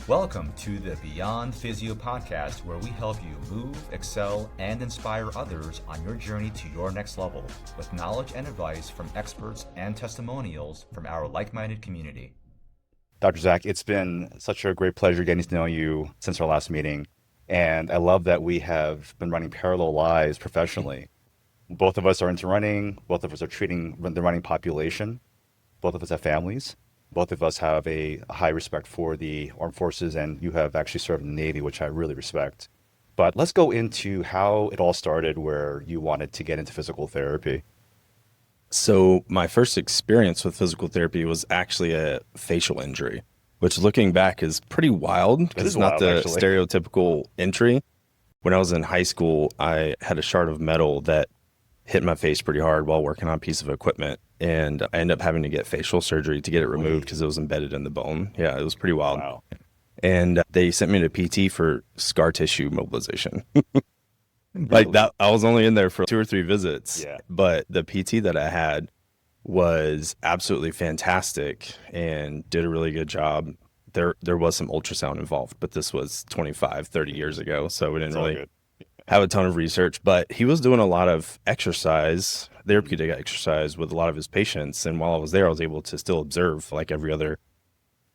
Welcome to the Beyond Physio Podcast, where we help you move, excel, and inspire others on your journey to your next level with knowledge and advice from experts and testimonials from our like-minded community. Dr. Zach, it's been such a great pleasure getting to know you since our last meeting. And I love that we have been running parallel lives professionally. Both of us are into running. Both of us are treating the running population. Both of us have families. Both of us have a high respect for the armed forces, and you have actually served in the Navy, which I really respect. But let's go into how it all started, where you wanted to get into physical therapy. So my first experience with physical therapy was actually a facial injury, which looking back is pretty wild because it's not the stereotypical injury. When I was in high school, I had a shard of metal that hit my face pretty hard while working on a piece of equipment. And I ended up having to get facial surgery to get it removed because it was embedded in the bone. Yeah, it was pretty wild. Wow. And they sent me to PT for scar tissue mobilization. Like that, I was only in there for 2 or 3 visits. Yeah. But the PT that I had was absolutely fantastic and did a really good job. There was some ultrasound involved, but this was 25, 30 years ago. So we didn't really have a ton of research, but he was doing a lot of exercise, therapeutic exercise with a lot of his patients. And while I was there, I was able to still observe like every other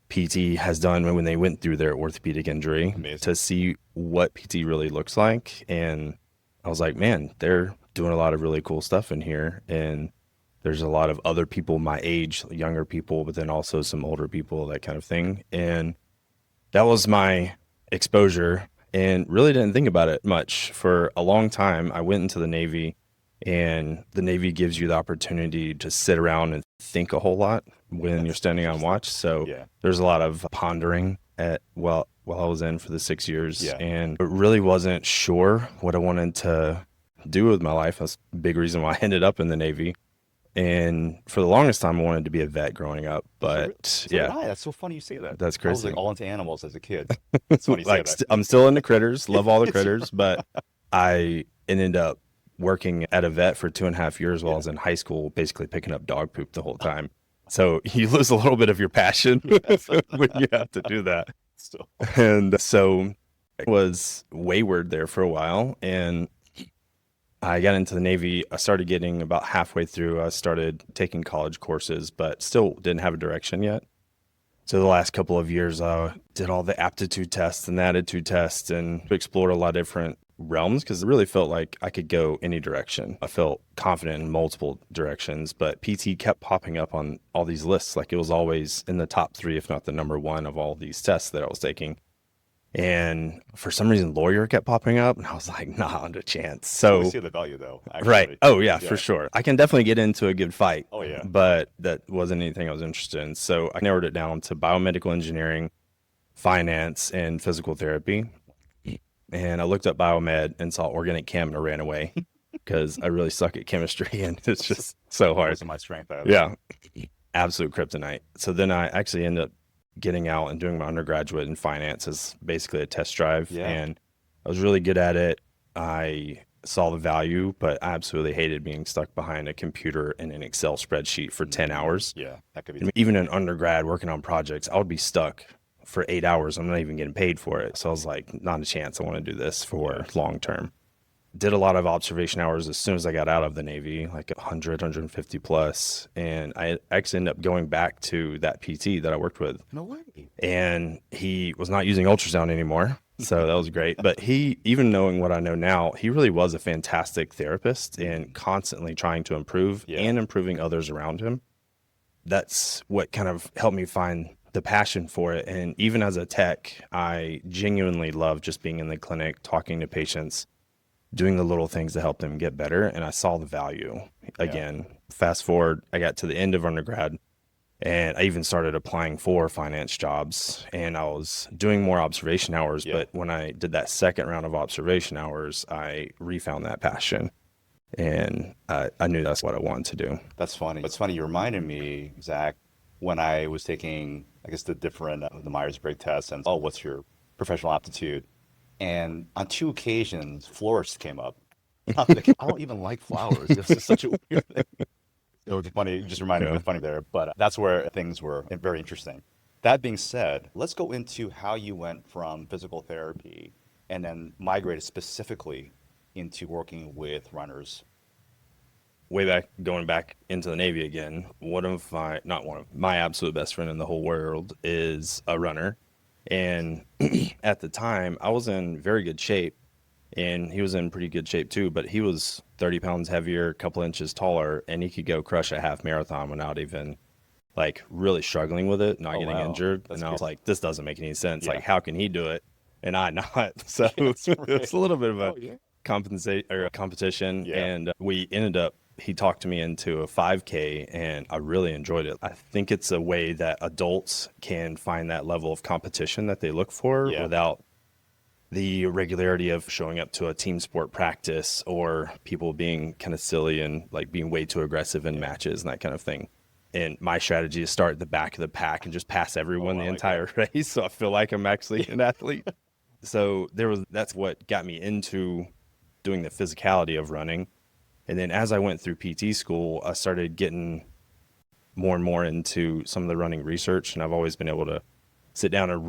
PT has done when they went through their orthopedic injury. Amazing. To see what PT really looks like. And I was like, man, they're doing a lot of really cool stuff in here. And there's a lot of other people my age, younger people, but then also some older people, that kind of thing. And that was my exposure. And really didn't think about it much for a long time. I went into the Navy, and the Navy gives you the opportunity to sit around and think a whole lot when you're standing on watch. So there's a lot of pondering while I was in for the 6 years, and I really wasn't sure what I wanted to do with my life. That's a big reason why I ended up in the Navy. And for the longest time, I wanted to be a vet growing up, but So that's so funny you say that. That's crazy. I was like all into animals as a kid. That's funny you say that. I'm still into critters, love all the critters, but I ended up working at a vet for 2.5 years while I was in high school, basically picking up dog poop the whole time. So you lose a little bit of your passion when you have to do that. And so I was wayward there for a while, and I got into the Navy. I started getting about halfway through. I started taking college courses, but still didn't have a direction yet. So the last couple of years, I did all the aptitude tests and the attitude tests and explored a lot of different realms because it really felt like I could go any direction. I felt confident in multiple directions, but PT kept popping up on all these lists. Like it was always in the top 3, if not the number 1 of all these tests that I was taking. And for some reason, lawyer kept popping up, and I was like, not a chance. So we see the value, though. Actually. Right. Oh, yeah, for sure. I can definitely get into a good fight. Oh, yeah. But that wasn't anything I was interested in. So I narrowed it down to biomedical engineering, finance, and physical therapy. And I looked up biomed and saw organic chem, and I ran away because I really suck at chemistry, and it's just so hard. That wasn't my strength either. Yeah. Absolute kryptonite. So then I actually ended up getting out and doing my undergraduate in finance as basically a test drive. And I was really good at it. I saw the value, but I absolutely hated being stuck behind a computer and an Excel spreadsheet for 10 hours. Yeah, that could be. Even in undergrad working on projects, I would be stuck for 8 hours. I'm not even getting paid for it. So I was like, not a chance. I want to do this for long term. Did a lot of observation hours as soon as I got out of the Navy, like 100, 150 plus. And I actually ended up going back to that PT that I worked with. No way. And he was not using ultrasound anymore. So that was great. But he, even knowing what I know now, he really was a fantastic therapist and constantly trying to improve and improving others around him. That's what kind of helped me find the passion for it. And even as a tech, I genuinely love just being in the clinic, talking to patients, doing the little things to help them get better. And I saw the value. Again, fast forward, I got to the end of undergrad, and I even started applying for finance jobs, and I was doing more observation hours. But when I did that second round of observation hours, I refound that passion, and I knew that's what I wanted to do. That's funny. It's funny. You reminded me, Zach, when I was taking, I guess, the Myers-Briggs test and, what's your professional aptitude? And on 2 occasions, florists came up. I'm like, I don't even like flowers. It's just such a weird thing. It was funny. It just reminded me of funny there. But that's where things were very interesting. That being said, let's go into how you went from physical therapy and then migrated specifically into working with runners. Way back, going back into the Navy again, not one of my absolute best friend in the whole world is a runner. And at the time, I was in very good shape, and he was in pretty good shape too, but he was 30 pounds heavier, a couple inches taller, and he could go crush a half marathon without even like really struggling with it, not Oh, getting wow. injured. That's And I was good. like, this doesn't make any sense. Yeah. Like, how can he do it and I not? So That's right. it's a little bit of a Oh, yeah. competition. Yeah. And we ended up, he talked me into a 5K, and I really enjoyed it. I think it's a way that adults can find that level of competition that they look for Yeah. without the regularity of showing up to a team sport practice, or people being kind of silly and like being way too aggressive in matches and that kind of thing. And my strategy is start at the back of the pack and just pass everyone I the like entire race. So I feel like I'm actually an athlete. So that's what got me into doing the physicality of running. And then as I went through PT school, I started getting more and more into some of the running research. And I've always been able to sit down and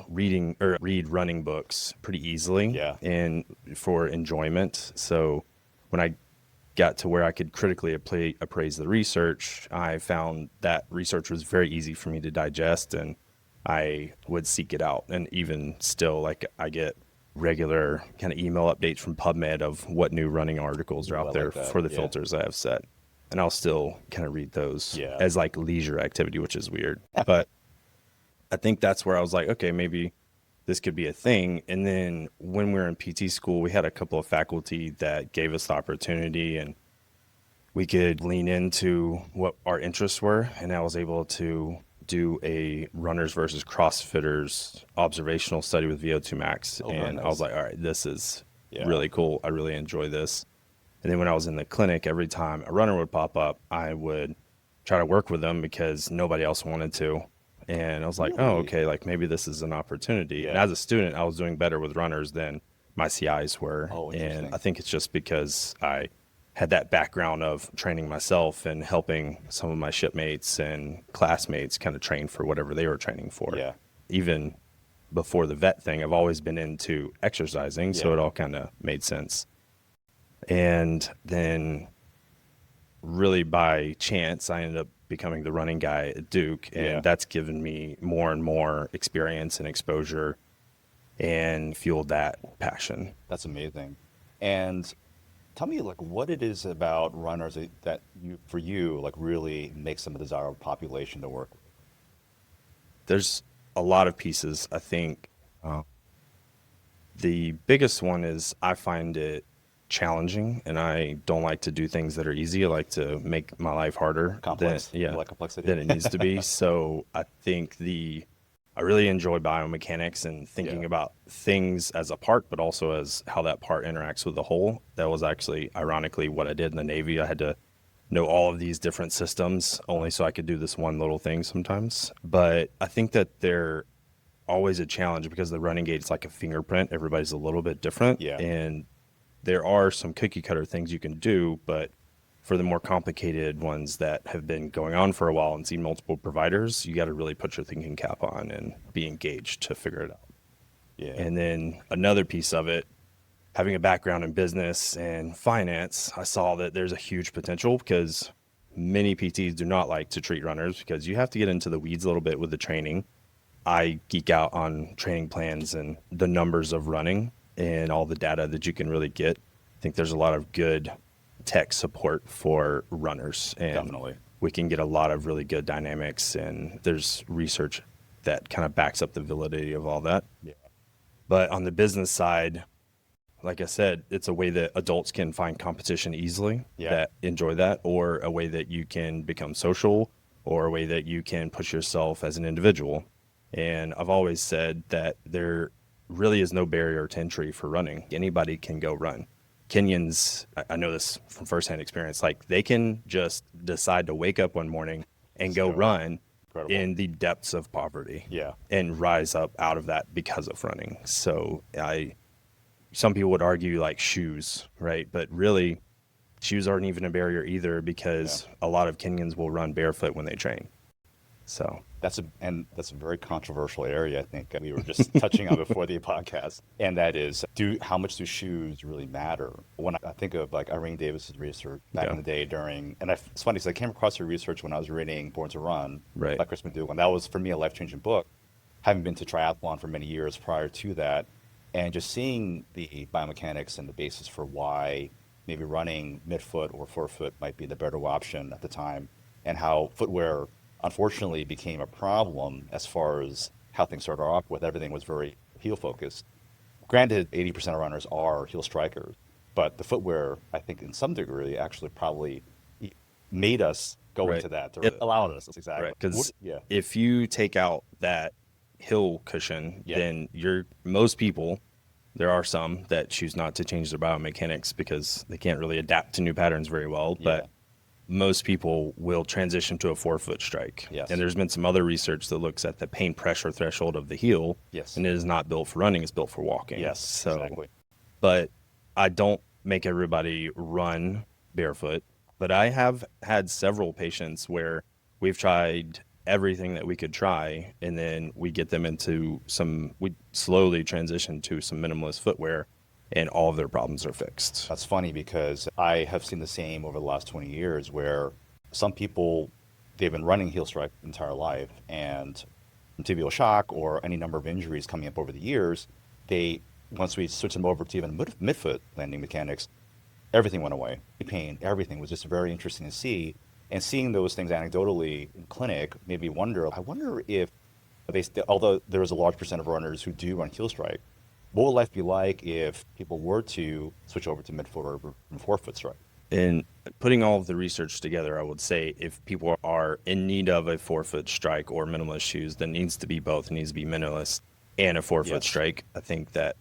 read running books pretty easily, Yeah. and for enjoyment. So when I got to where I could critically appraise the research, I found that research was very easy for me to digest, and I would seek it out. And even still, like, I get regular kind of email updates from PubMed of what new running articles are Ooh, I out there like that. for the Yeah. filters I have set. And I'll still kind of read those Yeah. as like leisure activity, which is weird. But I think that's where I was like, okay, maybe this could be a thing. And then when we were in PT school, we had a couple of faculty that gave us the opportunity, and we could lean into what our interests were. And I was able to do a runners versus CrossFitters observational study with VO2 max. Oh, very And I nice. was like, all right, this is Yeah. really cool. I really enjoy this. And then when I was in the clinic, every time a runner would pop up, I would try to work with them because nobody else wanted to. And I was like, oh, Really? okay, like maybe this is an opportunity. And Yeah. as a student, I was doing better with runners than my CIs were. Oh, And interesting. I think it's just because I had that background of training myself and helping some of my shipmates and classmates kind of train for whatever they were training for. Yeah. Even before the vet thing, I've always been into exercising, so Yeah. it all kind of made sense. And then really by chance, I ended up becoming the running guy at Duke, and Yeah. that's given me more and more experience and exposure and fueled that passion. That's amazing. And tell me, like, what it is about runners that for you, like, really makes them a desirable population to work with. There's a lot of pieces. I think the biggest one is I find it challenging, and I don't like to do things that are easy. I like to make my life harder Complex. than You like complexity? than it needs to be. So I think I really enjoy biomechanics and thinking Yeah. about things as a part, but also as how that part interacts with the whole. That was actually ironically what I did in the Navy. I had to know all of these different systems only so I could do this one little thing sometimes. But I think that they're always a challenge because the running gait is like a fingerprint. Everybody's a little bit different. Yeah. And there are some cookie cutter things you can do, but for the more complicated ones that have been going on for a while and seen multiple providers, you got to really put your thinking cap on and be engaged to figure it out. Yeah. And then another piece of it, having a background in business and finance, I saw that there's a huge potential because many PTs do not like to treat runners because you have to get into the weeds a little bit with the training. I geek out on training plans and the numbers of running and all the data that you can really get. I think there's a lot of good tech support for runners, and Definitely. we can get a lot of really good dynamics, and there's research that kind of backs up the validity of all that. Yeah. But on the business side, like I said, it's a way that adults can find competition easily, Yeah. that enjoy that, or a way that you can become social, or a way that you can push yourself as an individual. And I've always said that there really is no barrier to entry for running. Anybody can go run. Kenyans, I know this from firsthand experience, like they can just decide to wake up one morning and go So run incredible. in the depths of poverty. Yeah. And rise up out of that because of running. So some people would argue like shoes, right? But really, shoes aren't even a barrier either because a lot of Kenyans will run barefoot when they train. So That's a very controversial area. I think we were just touching on before the podcast, and that is, how much do shoes really matter? When I think of like Irene Davis's research back in the day it's funny because I came across her research when I was reading Born to Run by Chris McDougall, and that was for me a life-changing book. Having been to triathlon for many years prior to that, and just seeing the biomechanics and the basis for why maybe running midfoot or forefoot might be the better option at the time, and how footwear unfortunately became a problem as far as how things started off with. Everything was very heel focused. Granted, 80% of runners are heel strikers, but the footwear, I think in some degree, actually probably made us go into that. It allowed us. Exactly. Because if you take out that heel cushion, then most people, there are some that choose not to change their biomechanics because they can't really adapt to new patterns very well, but most people will transition to a forefoot strike. And there's been some other research that looks at the pain pressure threshold of the heel, and it is not built for running, it's built for walking. But I don't make everybody run barefoot, but I have had several patients where we've tried everything that we could try, and then we get them into we slowly transition to some minimalist footwear, and all of their problems are fixed. That's funny because I have seen the same over the last 20 years where some people, they've been running heel strike their entire life, and from tibial shock or any number of injuries coming up over the years, once we switched them over to even midfoot landing mechanics, everything went away. The pain, everything was just very interesting to see. And seeing those things anecdotally in clinic made me wonder, if although there is a large percent of runners who do run heel strike, what would life be like if people were to switch over to midfoot or forefoot strike? In putting all of the research together, I would say if people are in need of a forefoot strike or minimalist shoes, then needs to be both. It needs to be minimalist and a forefoot strike. I think that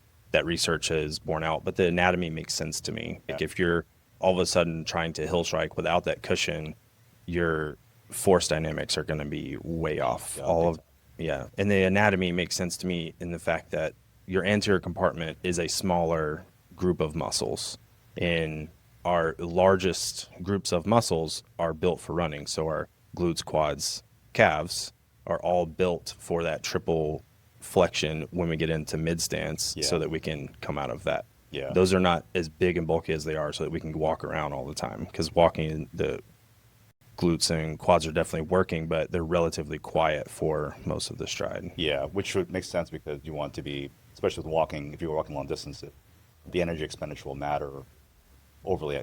research is borne out, but the anatomy makes sense to me. Like if you're all of a sudden trying to heel strike without that cushion, your force dynamics are going to be way off. And the anatomy makes sense to me in the fact that your anterior compartment is a smaller group of muscles, and our largest groups of muscles are built for running. So our glutes, quads, calves are all built for that triple flexion when we get into mid stance, so that we can come out of that. Those are not as big and bulky as they are so that we can walk around all the time, because walking, the glutes and quads are definitely working, but they're relatively quiet for most of the stride. Which would make sense because you want to be, especially with walking, if you're walking long distances, the energy expenditure will matter overly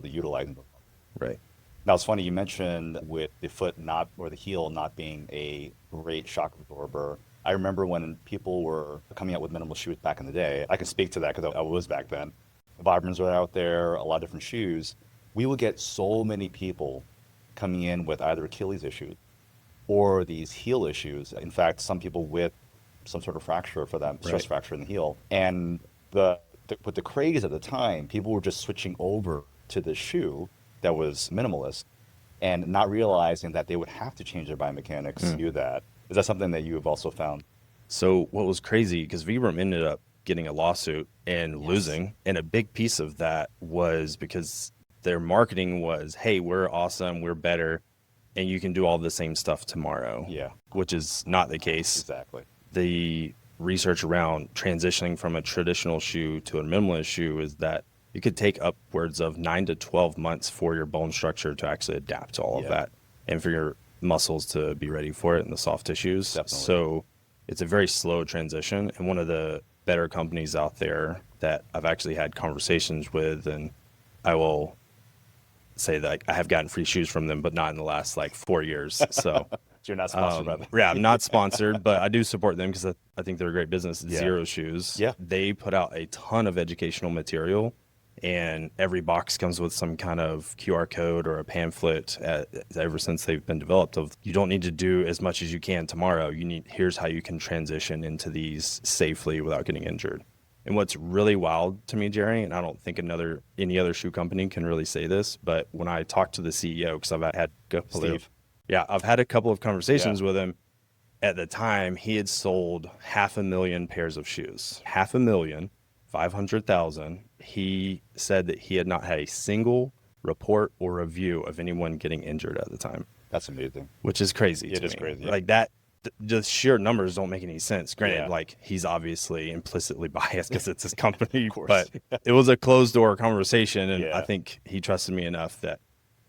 utilizing. Right. Now, it's funny, you mentioned with the foot or the heel not being a great shock absorber. I remember when people were coming out with minimal shoes back in the day. I can speak to that because I was back then. The Vibrams were out there, a lot of different shoes. We would get so many people coming in with either Achilles issues or these heel issues. In fact, some people with some sort of fracture for them, stress fracture in the heel. And with the craze at the time, people were just switching over to the shoe that was minimalist and not realizing that they would have to change their biomechanics to do that. Is that something that you have also found? So what was crazy, because Vibram ended up getting a lawsuit and losing, and a big piece of that was because their marketing was, hey, we're awesome, we're better, and you can do all the same stuff tomorrow. Which is not the case. Exactly. The research around transitioning from a traditional shoe to a minimalist shoe is that it could take upwards of 9 to 12 months for your bone structure to actually adapt to all of that, and for your muscles to be ready for it and the soft tissues. Definitely. So it's a very slow transition, and one of the better companies out there that I've actually had conversations with, and I will say that I have gotten free shoes from them, but not in the last 4 years. So you're not sponsored by them. Yeah, I'm not sponsored, but I do support them because I think they're a great business. Zero Shoes. They put out a ton of educational material, and every box comes with some kind of QR code or a pamphlet ever since they've been developed of, you don't need to do as much as you can tomorrow. Here's how you can transition into these safely without getting injured. And what's really wild to me, Jerry, and I don't think any other shoe company can really say this, but when I talked to the CEO, because I've had I've had a couple of conversations with him. At the time, he had sold 500,000 pairs of shoes. 500,000, 500,000. He said that he had not had a single report or review of anyone getting injured at the time. That's amazing. which is crazy. It to is me. crazy, yeah. Like that, the sheer numbers don't make any sense. Granted, Yeah. like he's obviously implicitly biased because it's his company, course. but it was a closed door conversation. And Yeah. I think he trusted me enough that,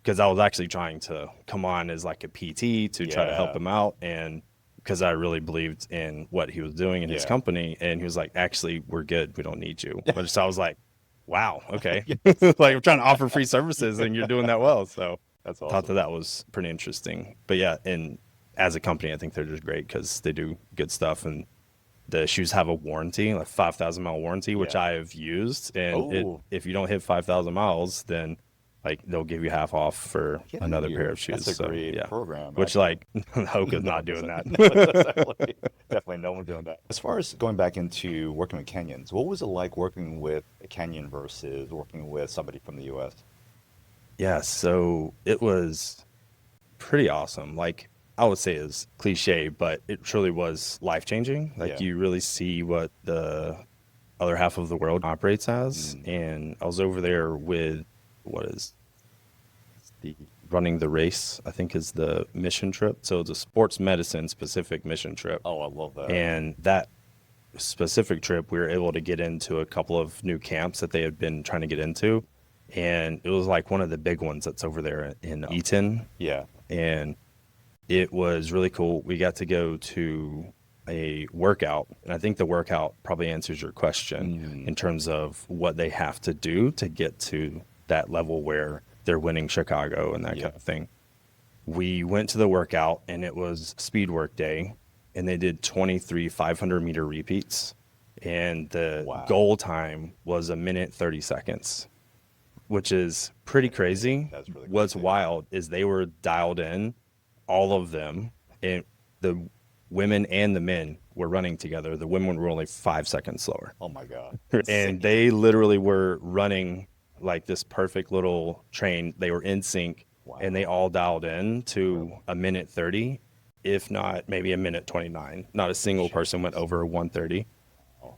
because I was actually trying to come on as like a PT to try to help Yeah. him out. And because I really believed in what he was doing in his Yeah. company. And he was like, actually, we're good. We don't need you. But so I was like, wow, okay. Like I'm trying to offer free services and you're doing that well. So That's I awesome. thought that was pretty interesting. But yeah, and as a company, I think they're just great because they do good stuff. And the shoes have a warranty, like 5,000-mile warranty, which Yeah. I have used. And Oh. if you don't hit 5,000 miles, then like they'll give you half off for Get another out of pair here. of shoes. That's a So, great yeah. program. Which like Hoka's not doing that. Definitely no one's doing that. As far as going back into working with Kenyans, what was it like working with a Kenyan versus working with somebody from the U.S.? Yeah, so it was pretty awesome. Like I would say is cliche, but it truly was life changing. Like Yeah. you really see what the other half of the world operates as. And I was over there with what is the running the race, I think is the mission trip. So it's a sports medicine specific mission trip. Oh, I love that. And that specific trip, we were able to get into a couple of new camps that they had been trying to get into. And it was like one of the big ones that's over there in Eaton. Yeah. And it was really cool. We got to go to a workout. And I think the workout probably answers your question in terms of what they have to do to get to that level where they're winning Chicago and that Yeah. kind of thing. We went to the workout and it was speed work day. And they did 23 500-meter repeats. And the Wow. goal time was 1 minute 30 seconds, which is pretty crazy. That's really What's crazy. wild is they were dialed in, all of them, and the women and the men were running together. The women were only 5 seconds slower. Oh my God. And they literally were running like this perfect little train. They were in sync and they all dialed in to 1 minute 30, if not maybe 1 minute 29. Not a single person went over 1:30.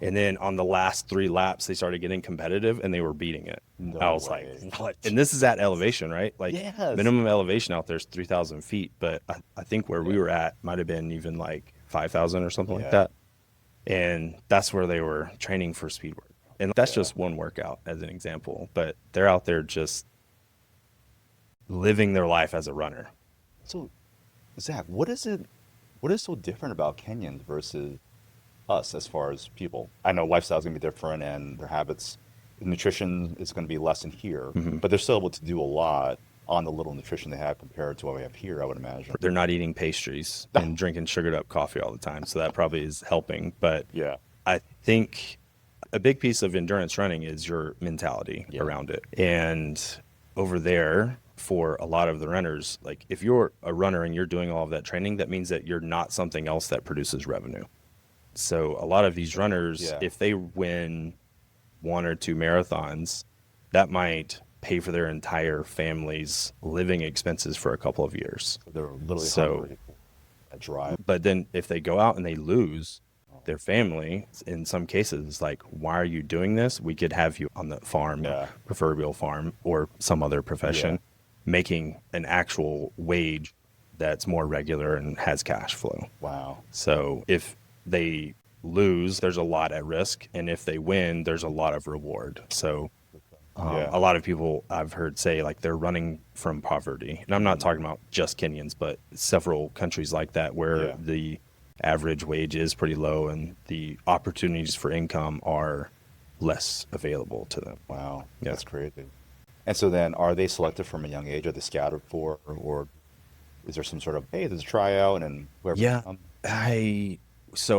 And then on the last 3 laps, they started getting competitive and they were beating it. No I was way. like, what? And this is at elevation, right? Like Yes. minimum elevation out there is 3,000 feet. But I think where we were at might have been even like 5,000 or something like Yeah. that. And that's where they were training for speed work. And that's just one workout as an example. But they're out there just living their life as a runner. So, Zach, what is so different about Kenyans versus us as far as people? I know lifestyle's gonna be different and their habits, nutrition is gonna be less in here, but they're still able to do a lot on the little nutrition they have compared to what we have here, I would imagine. They're not eating pastries and drinking sugared up coffee all the time. So that probably is helping. But Yeah. I think a big piece of endurance running is your mentality around it. And over there, for a lot of the runners, like if you're a runner and you're doing all of that training, that means that you're not something else that produces revenue. So a lot of these runners, if they win 1 or 2 marathons, that might pay for their entire family's living expenses for a couple of years. They're literally So- hungry. That drive. But then if they go out and they lose, their family, in some cases, like, why are you doing this? We could have you on the farm, proverbial farm, or some other profession, making an actual wage that's more regular and has cash flow. Wow. So if they lose, there's a lot at risk. And if they win, there's a lot of reward. So a lot of people I've heard say like they're running from poverty. And I'm not talking about just Kenyans, but several countries like that where the average wage is pretty low and the opportunities for income are less available to them. Wow. Yeah. That's crazy. And so then are they selected from a young age? Are they scouted for, or is there some sort of, hey, there's a tryout and whoever? Yeah. I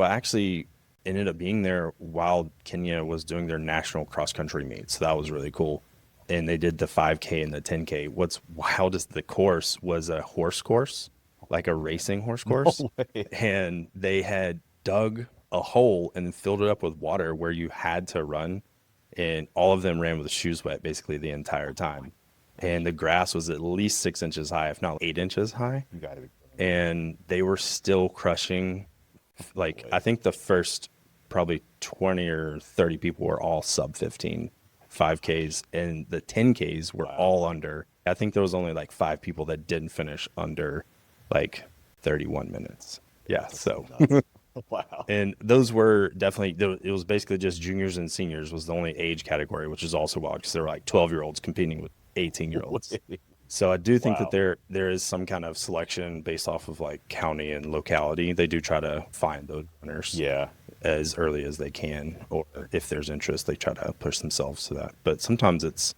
actually ended up being there while Kenya was doing their national cross country meet. So that was really cool. And they did the 5K and the 10K. What's wild is the course was a horse course, like a racing horse course. No way. And they had dug a hole and filled it up with water where you had to run. And all of them ran with shoes wet basically the entire time. And the grass was at least 6 inches high, if not 8 inches high. You gotta be. And they were still crushing. Like, I think the first probably 20 or 30 people were all sub 15 5Ks, and the 10Ks were all under. I think there was only like 5 people that didn't finish under like 31 minutes. Yeah. So, Wow. and those were definitely, it was basically just juniors and seniors was the only age category, which is also wild because there were like 12-year-olds competing with 18-year-olds. So I do think that Wow. there is some kind of selection based off of like county and locality. They do try to find those runners Yeah. as early as they can, or if there's interest, they try to push themselves to that. But sometimes it's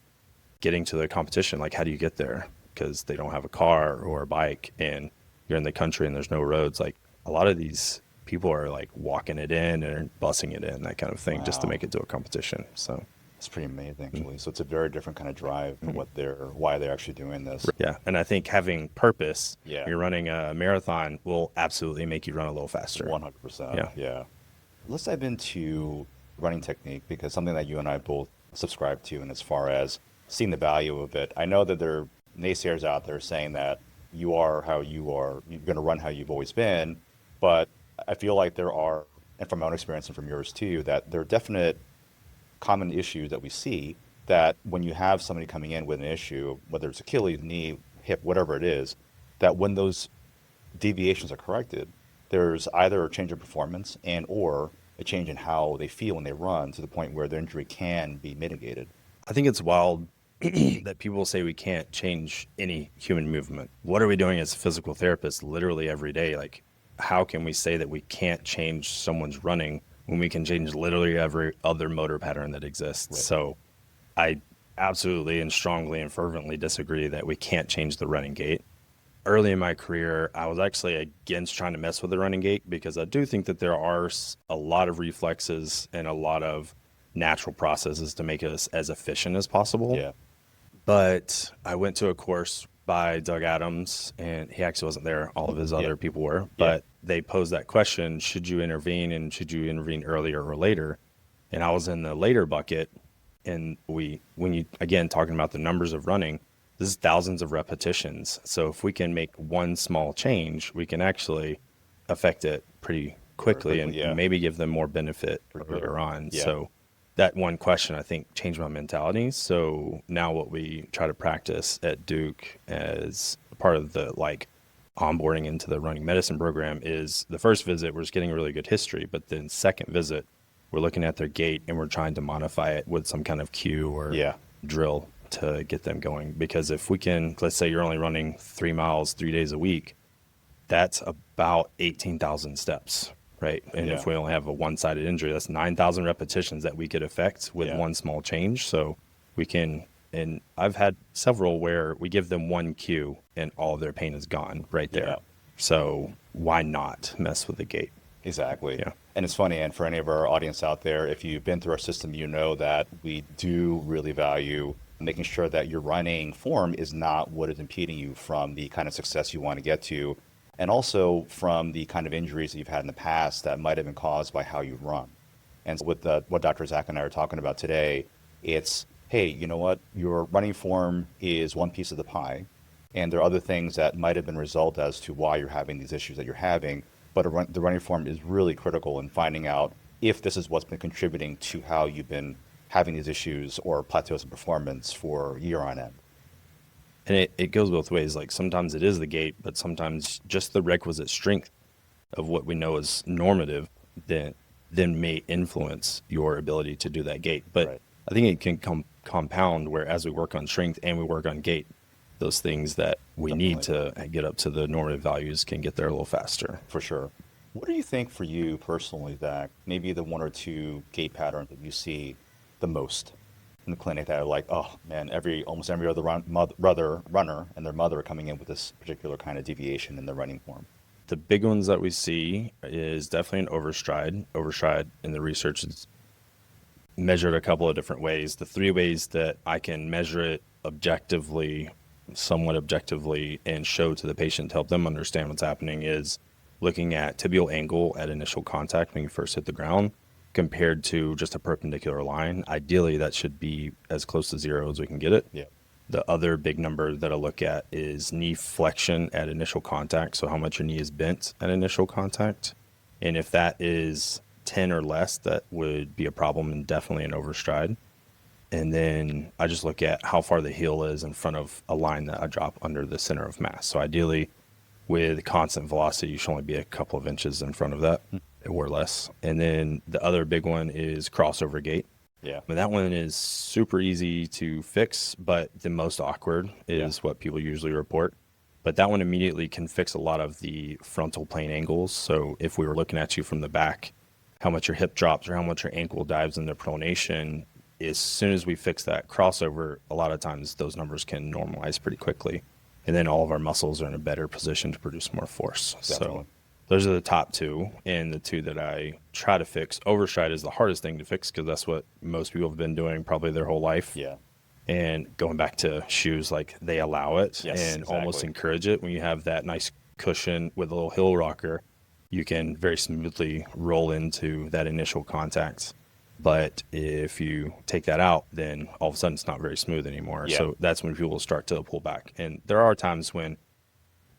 getting to the competition. Like, how do you get there? Because they don't have a car or a bike, and you're in the country and there's no roads. Like, a lot of these people are like walking it in and busing it in, that kind of thing, just to Wow. make it to a competition. So. It's pretty amazing, actually. So it's a very different kind of drive for why they're actually doing this. Yeah, and I think having purpose, Yeah. when you're running a marathon, will absolutely make you run a little faster. 100%. Yeah. Yeah. Let's dive into running technique, because something that you and I both subscribe to, and as far as seeing the value of it, I know that there are naysayers out there saying that you are how you are, you're going to run how you've always been, but I feel like there are, and from my own experience and from yours too, that there are definite common issues that we see, that when you have somebody coming in with an issue, whether it's Achilles, knee, hip, whatever it is, that when those deviations are corrected, there's either a change in performance and or a change in how they feel when they run, to the point where the injury can be mitigated. I think it's wild that people say we can't change any human movement. What are we doing as physical therapists literally every day? Like, how can we say that we can't change someone's running when we can change literally every other motor pattern that exists? Right. So I absolutely and strongly and fervently disagree that we can't change the running gait. Early in my career, I was actually against trying to mess with the running gait, because I do think that there are a lot of reflexes and a lot of natural processes to make us as efficient as possible. Yeah. But I went to a course by Doug Adams, and he actually wasn't there. All of his other people were, but they posed that question: should you intervene, and should you intervene earlier or later? And I was in the later bucket. And when you, again, talking about the numbers of running, this is thousands of repetitions. So if we can make one small change, we can actually affect it pretty quickly and maybe give them more benefit earlier on. Yeah. So that one question, I think, changed my mentality. So now what we try to practice at Duke as part of the onboarding into the running medicine program is the first visit, we're just getting a really good history. But then second visit, we're looking at their gait and we're trying to modify it with some kind of cue or drill to get them going. Because if we can, let's say you're only running 3 miles 3 days a week, that's about 18,000 steps, right? And if we only have a one-sided injury, that's 9,000 repetitions that we could affect with one small change. So we can, and I've had several where we give them one cue and all of their pain is gone right there. Yeah. So why not mess with the gait? Exactly. Yeah. And it's funny, and for any of our audience out there, if you've been through our system, you know that we do really value making sure that your running form is not what is impeding you from the kind of success you want to get to, and also from the kind of injuries that you've had in the past that might have been caused by how you run. And so with what Dr. Zach and I are talking about today, it's, hey, you know what? Your running form is one piece of the pie, and there are other things that might have been a result as to why you're having these issues that you're having. But the running form is really critical in finding out if this is what's been contributing to how you've been having these issues or plateaus in performance for year on end. And it goes both ways. Like, sometimes it is the gait, but sometimes just the requisite strength of what we know is normative then may influence your ability to do that gait. But I think it can compound where as we work on strength and we work on gait, those things that we need to get up to the normative values can get there a little faster. For sure. What do you think for you personally, Zach, maybe the one or two gait patterns that you see the most in the clinic that are like, oh man, almost every other runner and their mother are coming in with this particular kind of deviation in the running form? The big ones that we see is definitely an overstride. Overstride in the research is measured a couple of different ways. The 3 ways that I can measure it somewhat objectively, and show to the patient to help them understand what's happening is looking at tibial angle at initial contact when you first hit the ground compared to just a perpendicular line. Ideally, that should be as close to 0 as we can get it. Yeah. The other big number that I look at is knee flexion at initial contact, so how much your knee is bent at initial contact. And if that is 10 or less, that would be a problem and definitely an overstride. And then I just look at how far the heel is in front of a line that I drop under the center of mass. So ideally, with constant velocity, you should only be a couple of inches in front of that or less. And then the other big one is crossover gait. Yeah. And that one is super easy to fix, but the most awkward is what people usually report. But that one immediately can fix a lot of the frontal plane angles. So if we were looking at you from the back, how much your hip drops or how much your ankle dives into pronation, as soon as we fix that crossover, a lot of times those numbers can normalize pretty quickly. And then all of our muscles are in a better position to produce more force. Definitely. So those are the top two, and the two that I try to fix. Overstride is the hardest thing to fix because that's what most people have been doing probably their whole life. Yeah. And going back to shoes, like they allow it and almost encourage it. When you have that nice cushion with a little hill rocker, you can very smoothly roll into that initial contact. But if you take that out, then all of a sudden it's not very smooth anymore. Yeah. So that's when people will start to pull back. And there are times when,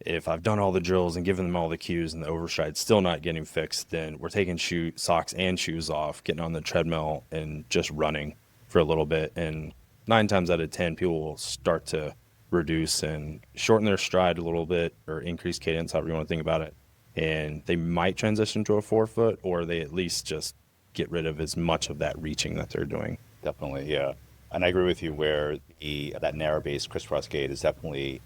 if I've done all the drills and given them all the cues and the overstride's still not getting fixed, then we're taking socks and shoes off, getting on the treadmill and just running for a little bit. And 9 times out of 10, people will start to reduce and shorten their stride a little bit or increase cadence, however you want to think about it. And they might transition to a forefoot, or they at least just get rid of as much of that reaching that they're doing. Definitely, yeah. And I agree with you where that narrow base crisscross gait is definitely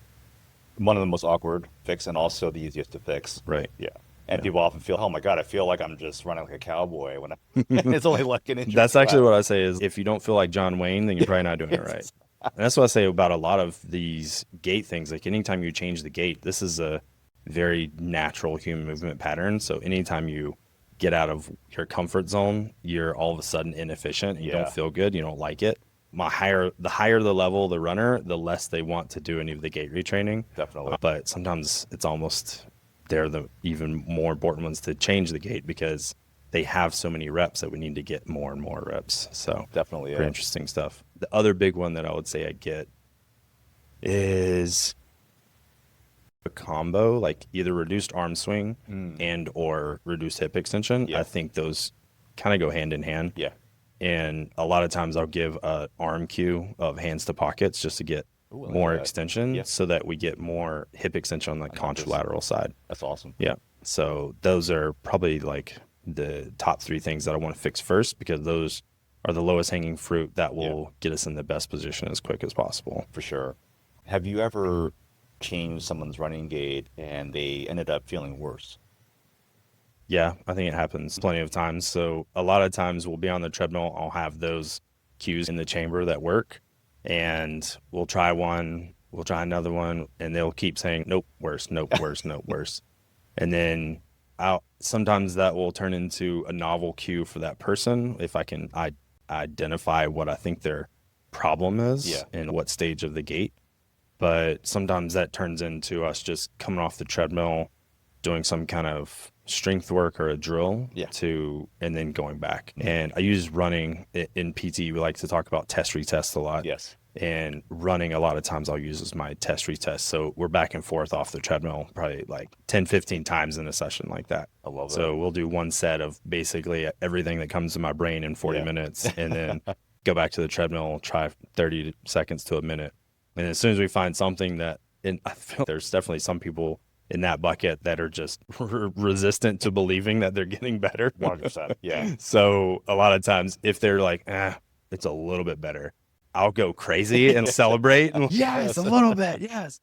one of the most awkward fix and also the easiest to fix. Right. Yeah. And people often feel, oh my God, I feel like I'm just running like a cowboy when it's only like an inch. That's actually what I say is, if you don't feel like John Wayne, then you're probably not doing it right. And that's what I say about a lot of these gait things. Like anytime you change the gait, this is a very natural human movement pattern. So anytime you get out of your comfort zone, you're all of a sudden inefficient. You don't feel good. You don't like it. The higher the level the runner, the less they want to do any of the gait retraining. Definitely. But sometimes it's almost they're the even more important ones to change the gait because they have so many reps that we need to get more and more reps. So definitely, pretty interesting stuff. The other big one that I would say I get is a combo, like either reduced arm swing and or reduced hip extension. I think those kind of go hand in hand. Yeah. And a lot of times I'll give an arm cue of hands to pockets just to get more extension so that we get more hip extension on the contralateral side. That's awesome. Yeah. So those are probably like the top 3 things that I want to fix first, because those are the lowest hanging fruit that will get us in the best position as quick as possible. For sure. Have you ever changed someone's running gait and they ended up feeling worse? Yeah, I think it happens plenty of times. So a lot of times we'll be on the treadmill. I'll have those cues in the chamber that work, and we'll try one, we'll try another one, and they'll keep saying, nope, worse, nope, worse, nope, worse. And then sometimes that will turn into a novel cue for that person if I can identify what I think their problem is and what stage of the gait. But sometimes that turns into us just coming off the treadmill, doing some kind of strength work or a drill and then going back. And I use running in PT. We like to talk about test retest a lot. Yes. And running a lot of times I'll use as my test retest. So we're back and forth off the treadmill probably like 10, 15 times in a session like that. I love it. So we'll do one set of basically everything that comes to my brain in 40 minutes and then go back to the treadmill, try 30 seconds to a minute. And as soon as we find something I feel there's definitely some people in that bucket that are just resistant to believing that they're getting better. 100%. Yeah. So a lot of times if they're like, it's a little bit better, I'll go crazy and celebrate. And, yes, a little bit. Yes.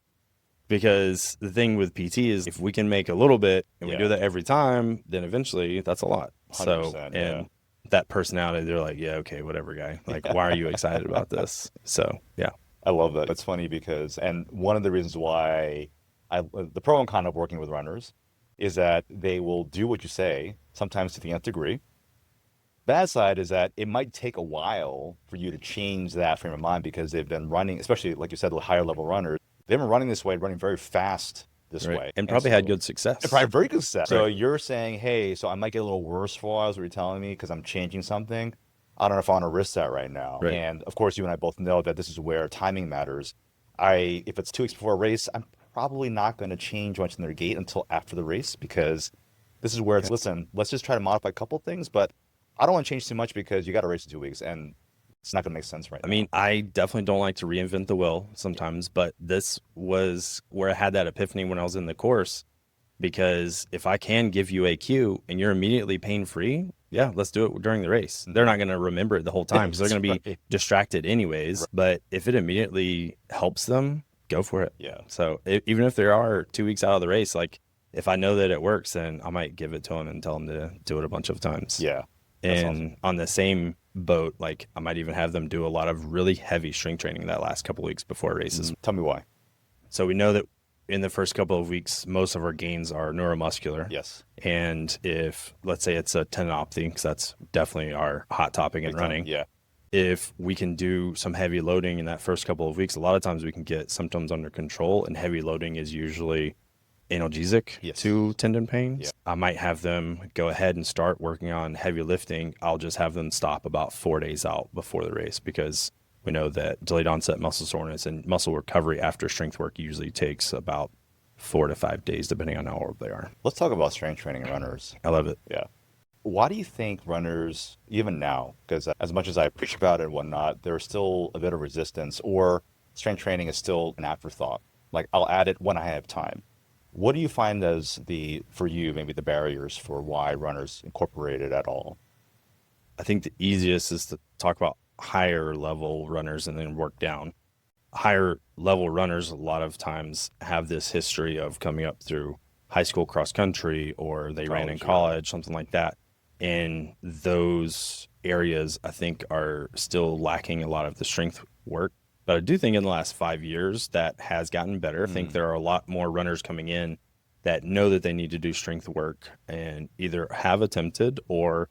Because the thing with PT is if we can make a little bit and we do that every time, then eventually that's a lot. 100%, So, and that personality, they're like, yeah, okay, whatever, guy. Like, why are you excited about this? So, yeah. I love that. It's funny because, and one of the reasons why the pro and con of working with runners is that they will do what you say, sometimes to the nth degree. Bad side is that it might take a while for you to change that frame of mind because they've been running, especially like you said, the higher level runners, they've been running this way, running very fast this way. And probably had good success. And probably very good success. So you're saying, hey, so I might get a little worse for a while, is what you're telling me, because I'm changing something. I don't know if I want to risk that right now. Right. And of course, you and I both know that this is where timing matters. If it's 2 weeks before a race, I'm probably not going to change much in their gait until after the race, because this is where it's, listen, let's just try to modify a couple things, but I don't want to change too much because you got to race in 2 weeks and it's not going to make sense right now. I mean, I definitely don't like to reinvent the wheel sometimes, but this was where I had that epiphany when I was in the course. because if I can give you a cue and you're immediately pain-free, yeah, let's do it during the race. They're not going to remember it the whole time because they're going to be distracted anyways. Right. But if it immediately helps them, go for it. Yeah. So even if they are 2 weeks out of the race, like if I know that it works, then I might give it to them and tell them to do it a bunch of times. Yeah. And awesome. On the same boat, like I might even have them do a lot of really heavy strength training that last couple of weeks before races. Tell me why. So we know that in the first couple of weeks, most of our gains are neuromuscular. Yes. And if, let's say it's a tendinopathy, because that's definitely our hot topic in running. Yeah. If we can do some heavy loading in that first couple of weeks, a lot of times we can get symptoms under control, and heavy loading is usually analgesic to tendon pain. Yeah. I might have them go ahead and start working on heavy lifting. I'll just have them stop about 4 days out before the race, because we know that delayed onset muscle soreness and muscle recovery after strength work usually takes about 4 to 5 days, depending on how old they are. Let's talk about strength training in runners. I love it. Yeah. Why do you think runners, even now, because as much as I preach about it and whatnot, there's still a bit of resistance, or strength training is still an afterthought? Like, I'll add it when I have time. What do you find as for you, maybe the barriers for why runners incorporate it at all? I think the easiest is to talk about higher level runners and then work down. Higher level runners a lot of times have this history of coming up through high school cross country, or they ran in college, something like that. And those areas, I think, are still lacking a lot of the strength work. But I do think in the last 5 years that has gotten better. I think there are a lot more runners coming in that know that they need to do strength work and either have attempted, or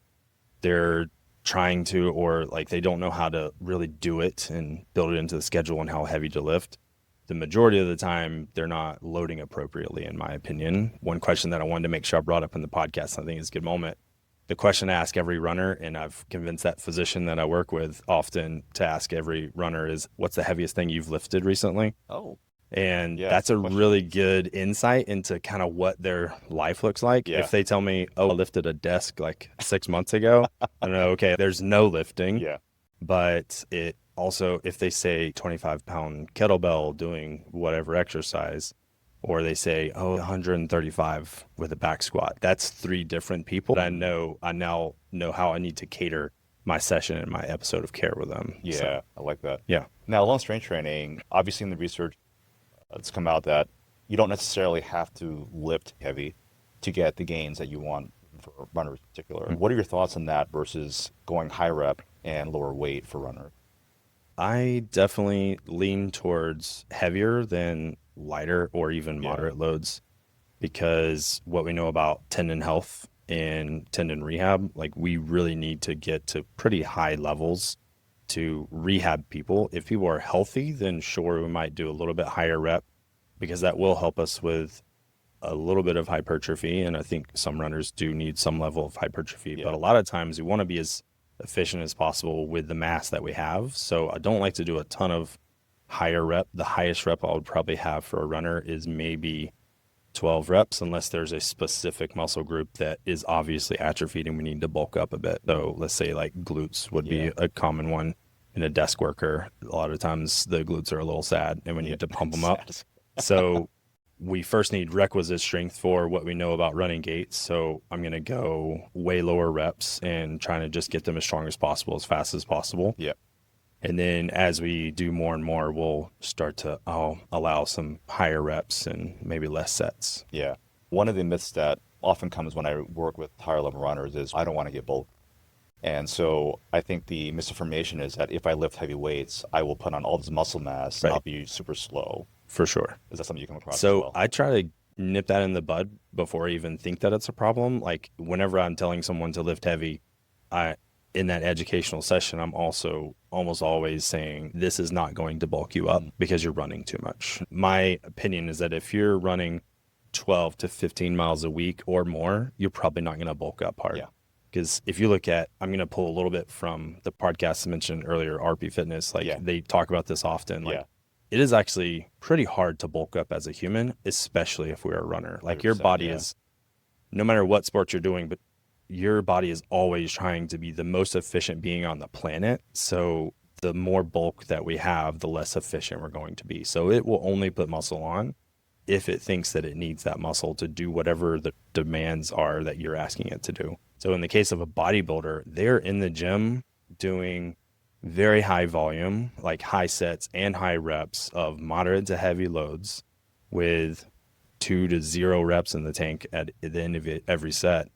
they're trying to, or like they don't know how to really do it and build it into the schedule and how heavy to lift. The majority of the time, they're not loading appropriately, in my opinion. One question that I wanted to make sure I brought up in the podcast, I think is a good moment. The question I ask every runner, and I've convinced that physician that I work with often to ask every runner, is, what's the heaviest thing you've lifted recently? Oh. And that's a really good insight into kind of what their life looks like. Yeah. If they tell me, oh, I lifted a desk like 6 months ago, I know, okay, there's no lifting. Yeah. But it also, if they say 25-pound kettlebell doing whatever exercise, or they say, 135 with a back squat, that's 3 different people. I now know how I need to cater my session and my episode of care with them. Yeah, so, I like that. Yeah. Now, along strength training, obviously in the research, it's come out that you don't necessarily have to lift heavy to get the gains that you want for runners in particular. What are your thoughts on that versus going high rep and lower weight for runners? I definitely lean towards heavier than lighter or even moderate loads, because what we know about tendon health and tendon rehab, like we really need to get to pretty high levels to rehab people. If people are healthy, then sure, we might do a little bit higher rep, because that will help us with a little bit of hypertrophy. And I think some runners do need some level of hypertrophy, but a lot of times we want to be as efficient as possible with the mass that we have. So I don't like to do a ton of higher rep. The highest rep I would probably have for a runner is maybe 12 reps, unless there's a specific muscle group that is obviously atrophied and we need to bulk up a bit. So let's say like glutes would be a common one in a desk worker. A lot of times the glutes are a little sad and we need to pump them up. So we first need requisite strength for what we know about running gaits. So I'm going to go way lower reps and trying to just get them as strong as possible, as fast as possible. Yeah. And then as we do more and more, we'll start to allow some higher reps and maybe less sets. Yeah. One of the myths that often comes when I work with higher level runners is I don't want to get bulk. And so I think the misinformation is that if I lift heavy weights, I will put on all this muscle mass and I'll be super slow. For sure. Is that something you come across so as well? I try to nip that in the bud before I even think that it's a problem. Like whenever I'm telling someone to lift heavy, in that educational session, I'm also almost always saying this is not going to bulk you up because you're running too much. My opinion is that if you're running 12 to 15 miles a week or more, you're probably not going to bulk up hard. Yeah. Because if you look at, I'm going to pull a little bit from the podcast I mentioned earlier, RP Fitness, they talk about this often. It is actually pretty hard to bulk up as a human, especially if we're a runner. Like your body is, no matter what sport you're doing, but your body is always trying to be the most efficient being on the planet. So the more bulk that we have, the less efficient we're going to be. So it will only put muscle on if it thinks that it needs that muscle to do whatever the demands are that you're asking it to do. So in the case of a bodybuilder, they're in the gym doing very high volume, like high sets and high reps of moderate to heavy loads with 2 to 0 reps in the tank at the end of every set.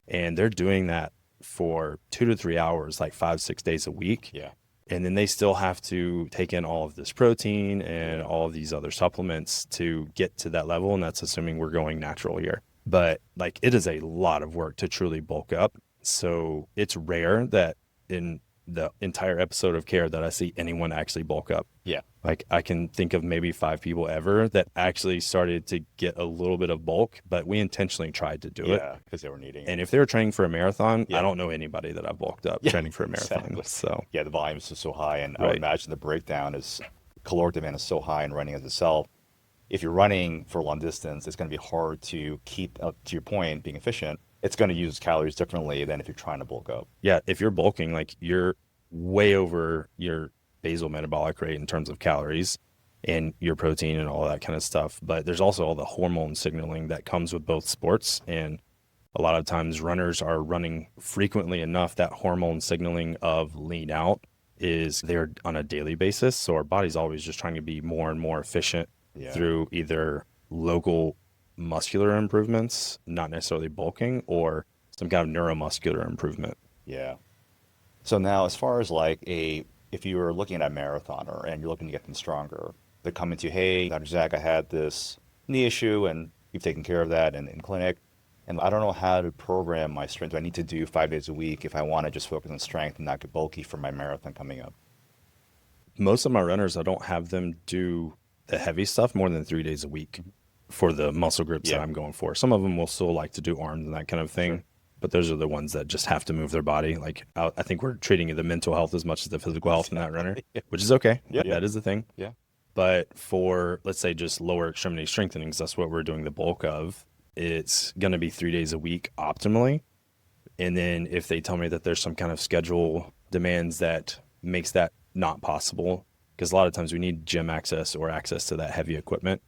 And they're doing that for 2 to 3 hours, like 5-6 days a week. Yeah. And then they still have to take in all of this protein and all of these other supplements to get to that level. And that's assuming we're going natural here. But like, it is a lot of work to truly bulk up. So it's rare that in the entire episode of Care that I see anyone actually bulk up. Yeah. Like, I can think of maybe 5 people ever that actually started to get a little bit of bulk, but we intentionally tried to do it. Yeah, because they were needing it. And if they were training for a marathon, Yeah. I don't know anybody that I've bulked up training for a marathon. Exactly. So Yeah, the volume is so high, and I Right. would imagine the breakdown is caloric demand is so high in running as itself. If you're running for a long distance, it's going to be hard to keep up to your point, being efficient. It's going to use calories differently than if you're trying to bulk up. yeah, if you're bulking, like, you're way over your basal metabolic rate in terms of calories and your protein and all that kind of stuff. But there's also all the hormone signaling that comes with both sports. And a lot of times runners are running frequently enough that hormone signaling of lean out is there on a daily basis. So our body's always just trying to be more and more efficient through either local muscular improvements, not necessarily bulking, or some kind of neuromuscular improvement. Yeah. So now, as far as like if you were looking at a marathoner and you're looking to get them stronger, they're coming to you, hey, Dr. Zach, I had this knee issue and you've taken care of that in clinic. And I don't know how to program my strength. Do I need to do 5 days a week if I want to just focus on strength and not get bulky for my marathon coming up? Most of my runners, I don't have them do the heavy stuff more than 3 days a week for the muscle groups that I'm going for. Some of them will still like to do arms and that kind of thing. Sure. But those are the ones that just have to move their body. Like, I think we're treating the mental health as much as the physical health in that runner, which is okay. Yeah. That is the thing. Yeah. But for, let's say, just lower extremity strengthening, 'cause that's what we're doing the bulk of, it's going to be 3 days a week optimally. And then if they tell me that there's some kind of schedule demands that makes that not possible, because a lot of times we need gym access or access to that heavy equipment.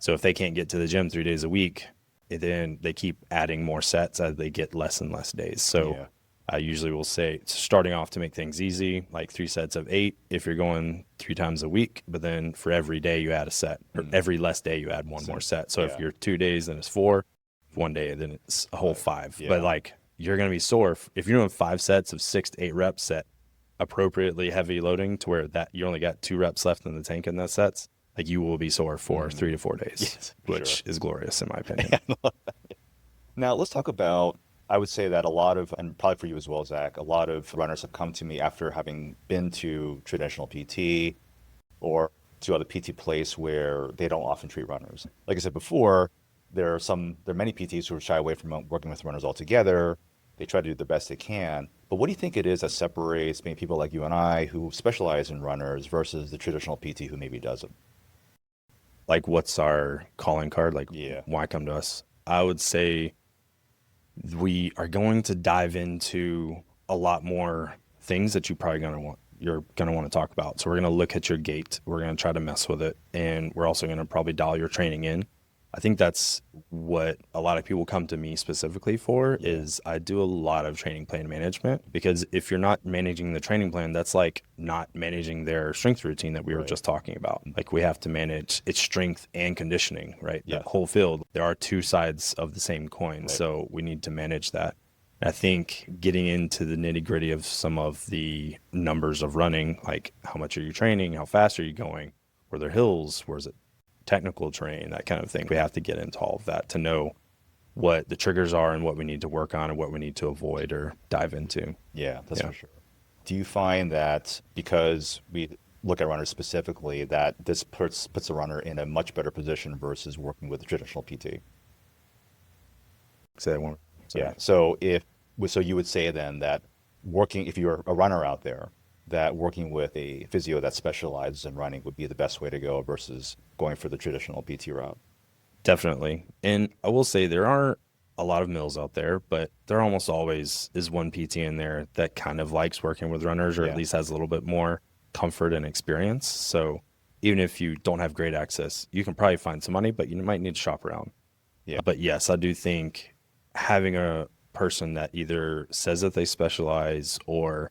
So if they can't get to the gym 3 days a week, then they keep adding more sets as they get less and less days. So I usually will say, starting off to make things easy, like 3 sets of 8 if you're going 3 times a week, but then for every day you add a set, or every less day you add one more set. So if you're 2 days, then it's 4. If 1 day, then it's a whole 5. But like, you're going to be sore if you're doing 5 sets of 6 to 8 reps set appropriately heavy loading to where that you only got 2 reps left in the tank in those sets. Like, you will be sore for 3 to 4 days, which is glorious in my opinion. Now, let's talk about, I would say that a lot of, and probably for you as well, Zach, a lot of runners have come to me after having been to traditional PT or to other PT place where they don't often treat runners. Like I said before, there are many PTs who are shy away from working with runners altogether. They try to do the best they can. But what do you think it is that separates maybe people like you and I who specialize in runners versus the traditional PT who maybe doesn't? Like, what's our calling card? Like, why come to us? I would say we are going to dive into a lot more things that you're going to want to talk about. So we're going to look at your gait. We're going to try to mess with it. And we're also going to probably dial your training in. I think that's what a lot of people come to me specifically for is I do a lot of training plan management, because if you're not managing the training plan, that's like not managing their strength routine that we were just talking about. Like, we have to manage its strength and conditioning, right? That whole field. There are 2 sides of the same coin. So we need to manage that. I think getting into the nitty gritty of some of the numbers of running, like how much are you training? How fast are you going? Were there hills? Where's it? Technical terrain, that kind of thing. We have to get into all of that to know what the triggers are and what we need to work on and what we need to avoid or dive into. Yeah, that's for sure. Do you find that because we look at runners specifically, that this puts the runner in a much better position versus working with a traditional PT? Say that one. Yeah. So you would say then that if you're a runner out there, that working with a physio that specializes in running would be the best way to go versus going for the traditional PT route? Definitely. And I will say there are a lot of mills out there, but there almost always is one PT in there that kind of likes working with runners, or at least has a little bit more comfort and experience. So even if you don't have great access, you can probably find some money, but you might need to shop around. Yeah. But yes, I do think having a person that either says that they specialize or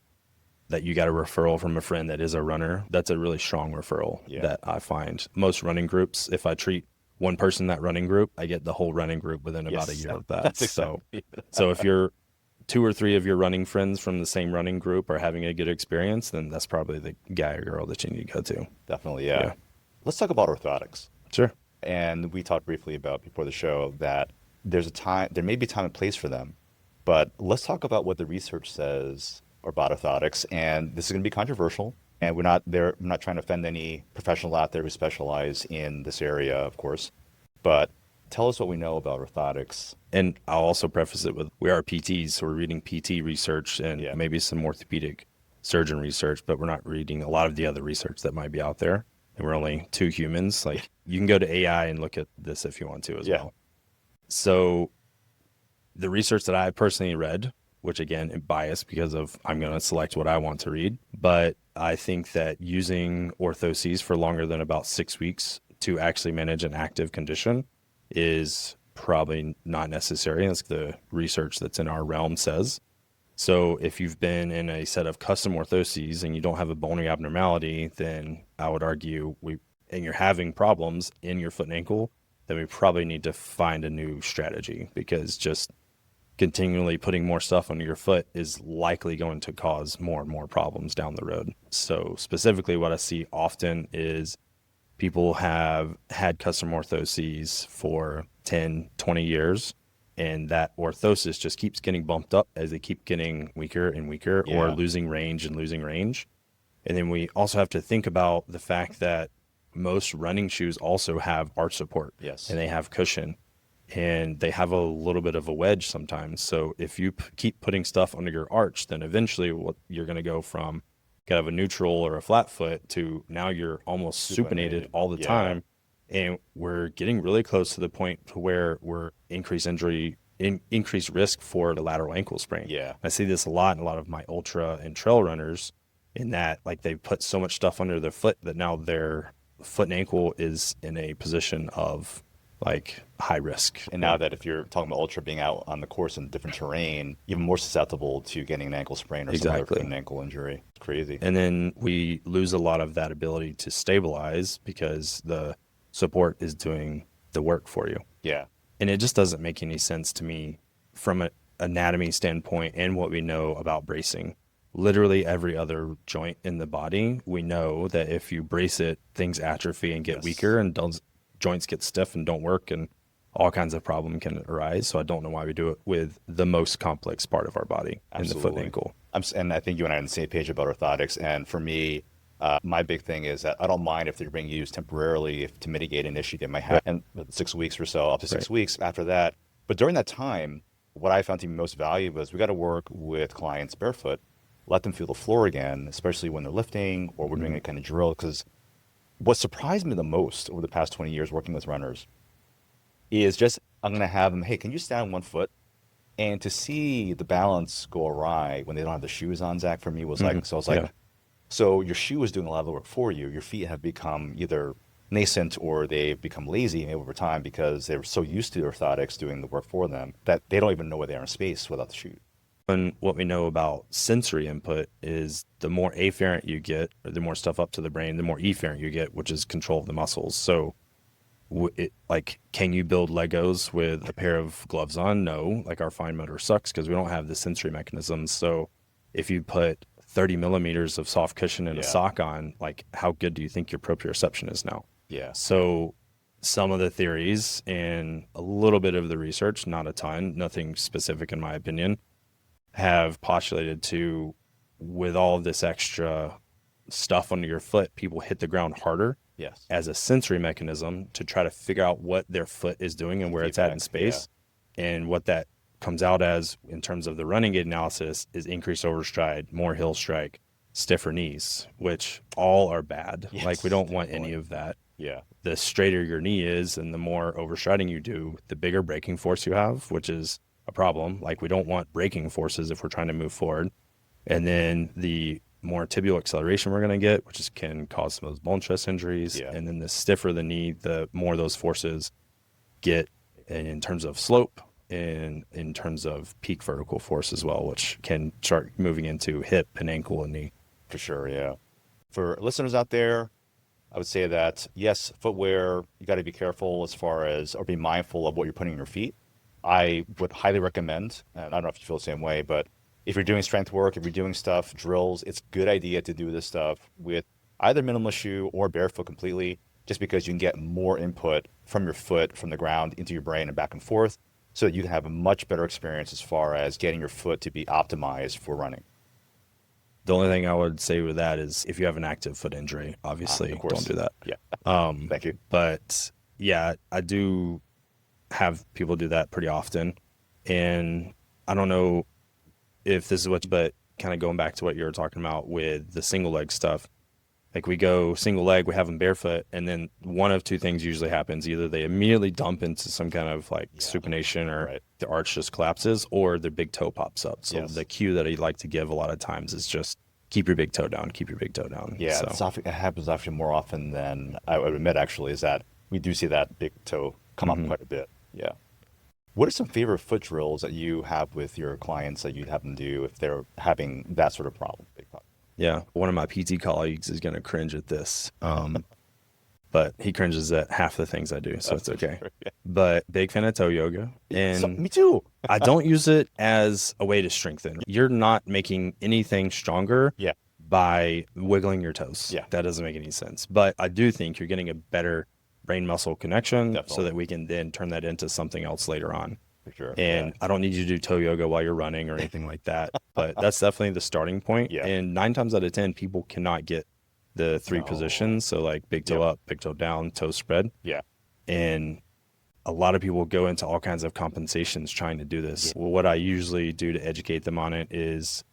that you got a referral from a friend that is a runner, that's a really strong referral that I find. Most running groups, if I treat one person in that running group, I get the whole running group within about a year of that. That's exactly. So if you're 2 or 3 of your running friends from the same running group are having a good experience, then that's probably the guy or girl that you need to go to. Definitely, yeah. Let's talk about orthotics. Sure. And we talked briefly about before the show that there may be time and place for them, but let's talk about what the research says about orthotics. And this is going to be controversial, and we're not trying to offend any professional out there who specialize in this area, of course, but tell us what we know about orthotics. And I'll also preface it with, we are PTs, so we're reading PT research and maybe some orthopedic surgeon research, but we're not reading a lot of the other research that might be out there. And we're only 2 humans. Like, you can go to AI and look at this if you want to as well. So the research that I personally read, which again, I'm biased because of I'm going to select what I want to read, but I think that using orthoses for longer than about 6 weeks to actually manage an active condition is probably not necessary, as the research that's in our realm says. So if you've been in a set of custom orthoses and you don't have a bony abnormality, then I would argue and you're having problems in your foot and ankle, then we probably need to find a new strategy, because just continually putting more stuff on your foot is likely going to cause more and more problems down the road. So specifically what I see often is people have had custom orthoses for 10, 20 years, and that orthosis just keeps getting bumped up as they keep getting weaker and weaker or losing range. And then we also have to think about the fact that most running shoes also have arch support. Yes. And they have cushion, and they have a little bit of a wedge sometimes. So if you keep putting stuff under your arch, then eventually you're going to go from kind of a neutral or a flat foot to now you're almost supinated all the time. And we're getting really close to the point to where we're increased risk for the lateral ankle sprain. Yeah. I see this a lot in a lot of my ultra and trail runners, in that like they put so much stuff under their foot that now their foot and ankle is in a position of like high risk. And now that if you're talking about ultra being out on the course in different terrain, even more susceptible to getting an ankle sprain or some other foot and ankle injury. It's crazy. And then we lose a lot of that ability to stabilize because the support is doing the work for you. Yeah. And it just doesn't make any sense to me from an anatomy standpoint and what we know about bracing. Literally every other joint in the body, we know that if you brace it, things atrophy and get weaker, and joints get stiff and don't work, and all kinds of problems can arise. So I don't know why we do it with the most complex part of our body, in the foot and ankle. And I think you and I are on the same page about orthotics. And for me, my big thing is that I don't mind if they're being used temporarily to mitigate an issue they might have, and 6 weeks or so, up to 6 weeks after that. But during that time, what I found to be most valuable is we got to work with clients barefoot, let them feel the floor again, especially when they're lifting or we're doing a kind of drill. Because what surprised me the most over the past 20 years working with runners is just, I'm going to have them, hey, can you stand on one foot? And to see the balance go awry when they don't have the shoes on, Zach, for me was like, so I was like, so your shoe is doing a lot of the work for you. Your feet have become either nascent or they've become lazy over time because they're so used to orthotics doing the work for them that they don't even know where they are in space without the shoe. And what we know about sensory input is the more afferent you get, or the more stuff up to the brain, the more efferent you get, which is control of the muscles. So can you build Legos with a pair of gloves on? No, like our fine motor sucks because we don't have the sensory mechanisms. So if you put 30 millimeters of soft cushion and a sock on, like how good do you think your proprioception is now? Yeah. So some of the theories and a little bit of the research, not a ton, nothing specific in my opinion, have postulated to, with all of this extra stuff under your foot, people hit the ground harder as a sensory mechanism to try to figure out what their foot is doing and where it's at in space. And what that comes out as in terms of the running gait analysis is increased overstride, more heel strike, stiffer knees, which all are bad. Like we don't want any of that. Yeah. The straighter your knee is and the more overstriding you do, the bigger braking force you have, which is a problem. Like we don't want braking forces if we're trying to move forward. And then the more tibial acceleration we're going to get, which can cause some of those bone stress injuries. Yeah. And then the stiffer the knee, the more those forces get in terms of slope and in terms of peak vertical force as well, which can start moving into hip and ankle and knee. For sure, yeah. For listeners out there, I would say that, yes, footwear, you got to be careful as far as, or be mindful of what you're putting in your feet. I would highly recommend, and I don't know if you feel the same way, but if you're doing strength work, if you're doing stuff, drills, it's a good idea to do this stuff with either minimalist shoe or barefoot completely, just because you can get more input from your foot, from the ground into your brain and back and forth, so that you can have a much better experience as far as getting your foot to be optimized for running. The only thing I would say with that is if you have an active foot injury, obviously of course. don't do that. Yeah. Thank you. But yeah, I do have people do that pretty often. And I don't know if this is but kind of going back to what you were talking about with the single leg stuff, like we go single leg, we have them barefoot, and then one of two things usually happens. Either they immediately dump into some kind of like supination, or the arch just collapses, or their big toe pops up. So the cue that I like to give a lot of times is just keep your big toe down, keep your big toe down. Yeah, it happens actually more often than I would admit, actually, is that we do see that big toe come up quite a bit. Yeah. What are some favorite foot drills that you have with your clients that you'd have them do if they're having that sort of problem? Yeah, one of my PT colleagues is going to cringe at this, but he cringes at half the things I do, so it's okay. Sure, yeah. But big fan of toe yoga, and me too. I don't use it as a way to strengthen. You're not making anything stronger by wiggling your toes. Yeah. That doesn't make any sense. But I do think you're getting a better brain muscle connection. Definitely. So that we can then turn that into something else later on. For sure. And I don't need you to do toe yoga while you're running or anything like that. But that's definitely the starting point. Yeah. And 9 times out of 10, people cannot get the 3 positions. So like big toe up, big toe down, toe spread. Yeah. And a lot of people go into all kinds of compensations trying to do this. Well, what I usually do to educate them on it is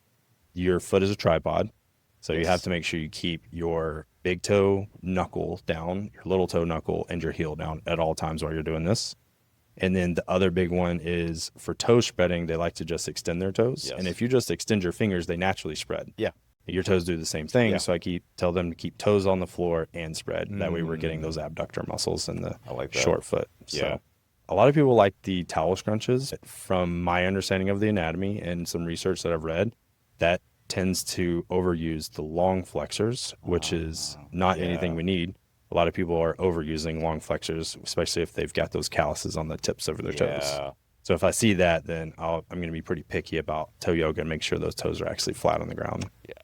your foot is a tripod. So you have to make sure you keep your big toe knuckle down, your little toe knuckle, and your heel down at all times while you're doing this. And then the other big one is for toe spreading, they like to just extend their toes. Yes. And if you just extend your fingers, they naturally spread. Yeah. Your toes do the same thing. Yeah. So I tell them to keep toes on the floor and spread. That way we're getting those abductor muscles in the short foot. Yeah. So a lot of people like the towel scrunches. From my understanding of the anatomy and some research that I've read, that tends to overuse the long flexors, which is not anything we need. A lot of people are overusing long flexors, especially if they've got those calluses on the tips of their toes. So if I see that, then I'm going to be pretty picky about toe yoga and make sure those toes are actually flat on the ground. Yeah.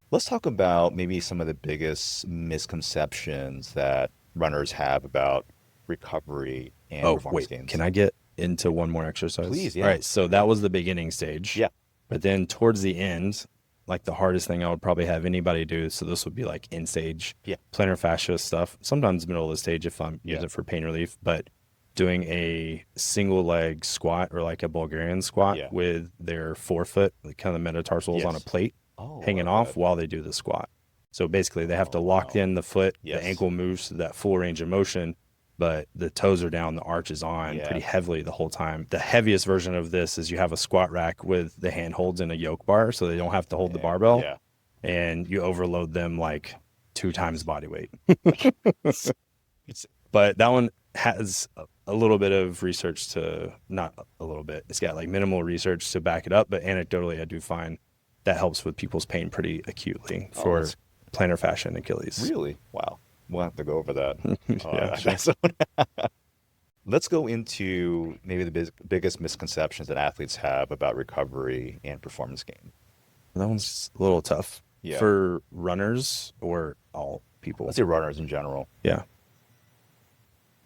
Let's talk about maybe some of the biggest misconceptions that runners have about recovery and performance gains. Can I get into one more exercise? Please, yeah. All right, so that was the beginning stage. Yeah. But then towards the end, like the hardest thing I would probably have anybody do, so this would be like end stage, plantar fascia stuff, sometimes middle of the stage if I'm using it for pain relief, but doing a single leg squat or like a Bulgarian squat with their forefoot, like kind of the metatarsals on a plate hanging off while they do the squat. So basically they have to lock in the foot, the ankle moves to that full range of motion, but the toes are down, the arch is on pretty heavily the whole time. The heaviest version of this is you have a squat rack with the handholds and a yoke bar, so they don't have to hold the barbell, and you overload them like 2 times body weight. But that one has a little bit of research to, not a little bit, it's got like minimal research to back it up, but anecdotally I do find that helps with people's pain pretty acutely for plantar fascia and Achilles. Really? Wow. We'll have to go over that. Let's go into maybe the biggest misconceptions that athletes have about recovery and performance gain. That one's a little tough for runners or all people. Let's say runners in general. Yeah.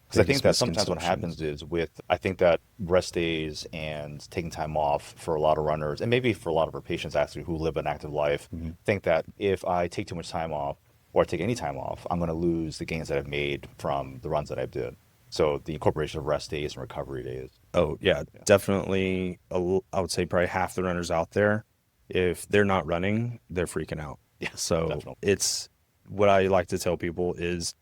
Because I think that sometimes what happens is I think that rest days and taking time off for a lot of runners, and maybe for a lot of our patients actually who live an active life, think that if I take too much time off, or take any time off, I'm going to lose the gains that I've made from the runs that I did. So the incorporation of rest days and recovery days. Oh, yeah. Definitely. I would say probably half the runners out there, if they're not running, they're freaking out. Yeah, so definitely. It's what I like to tell people is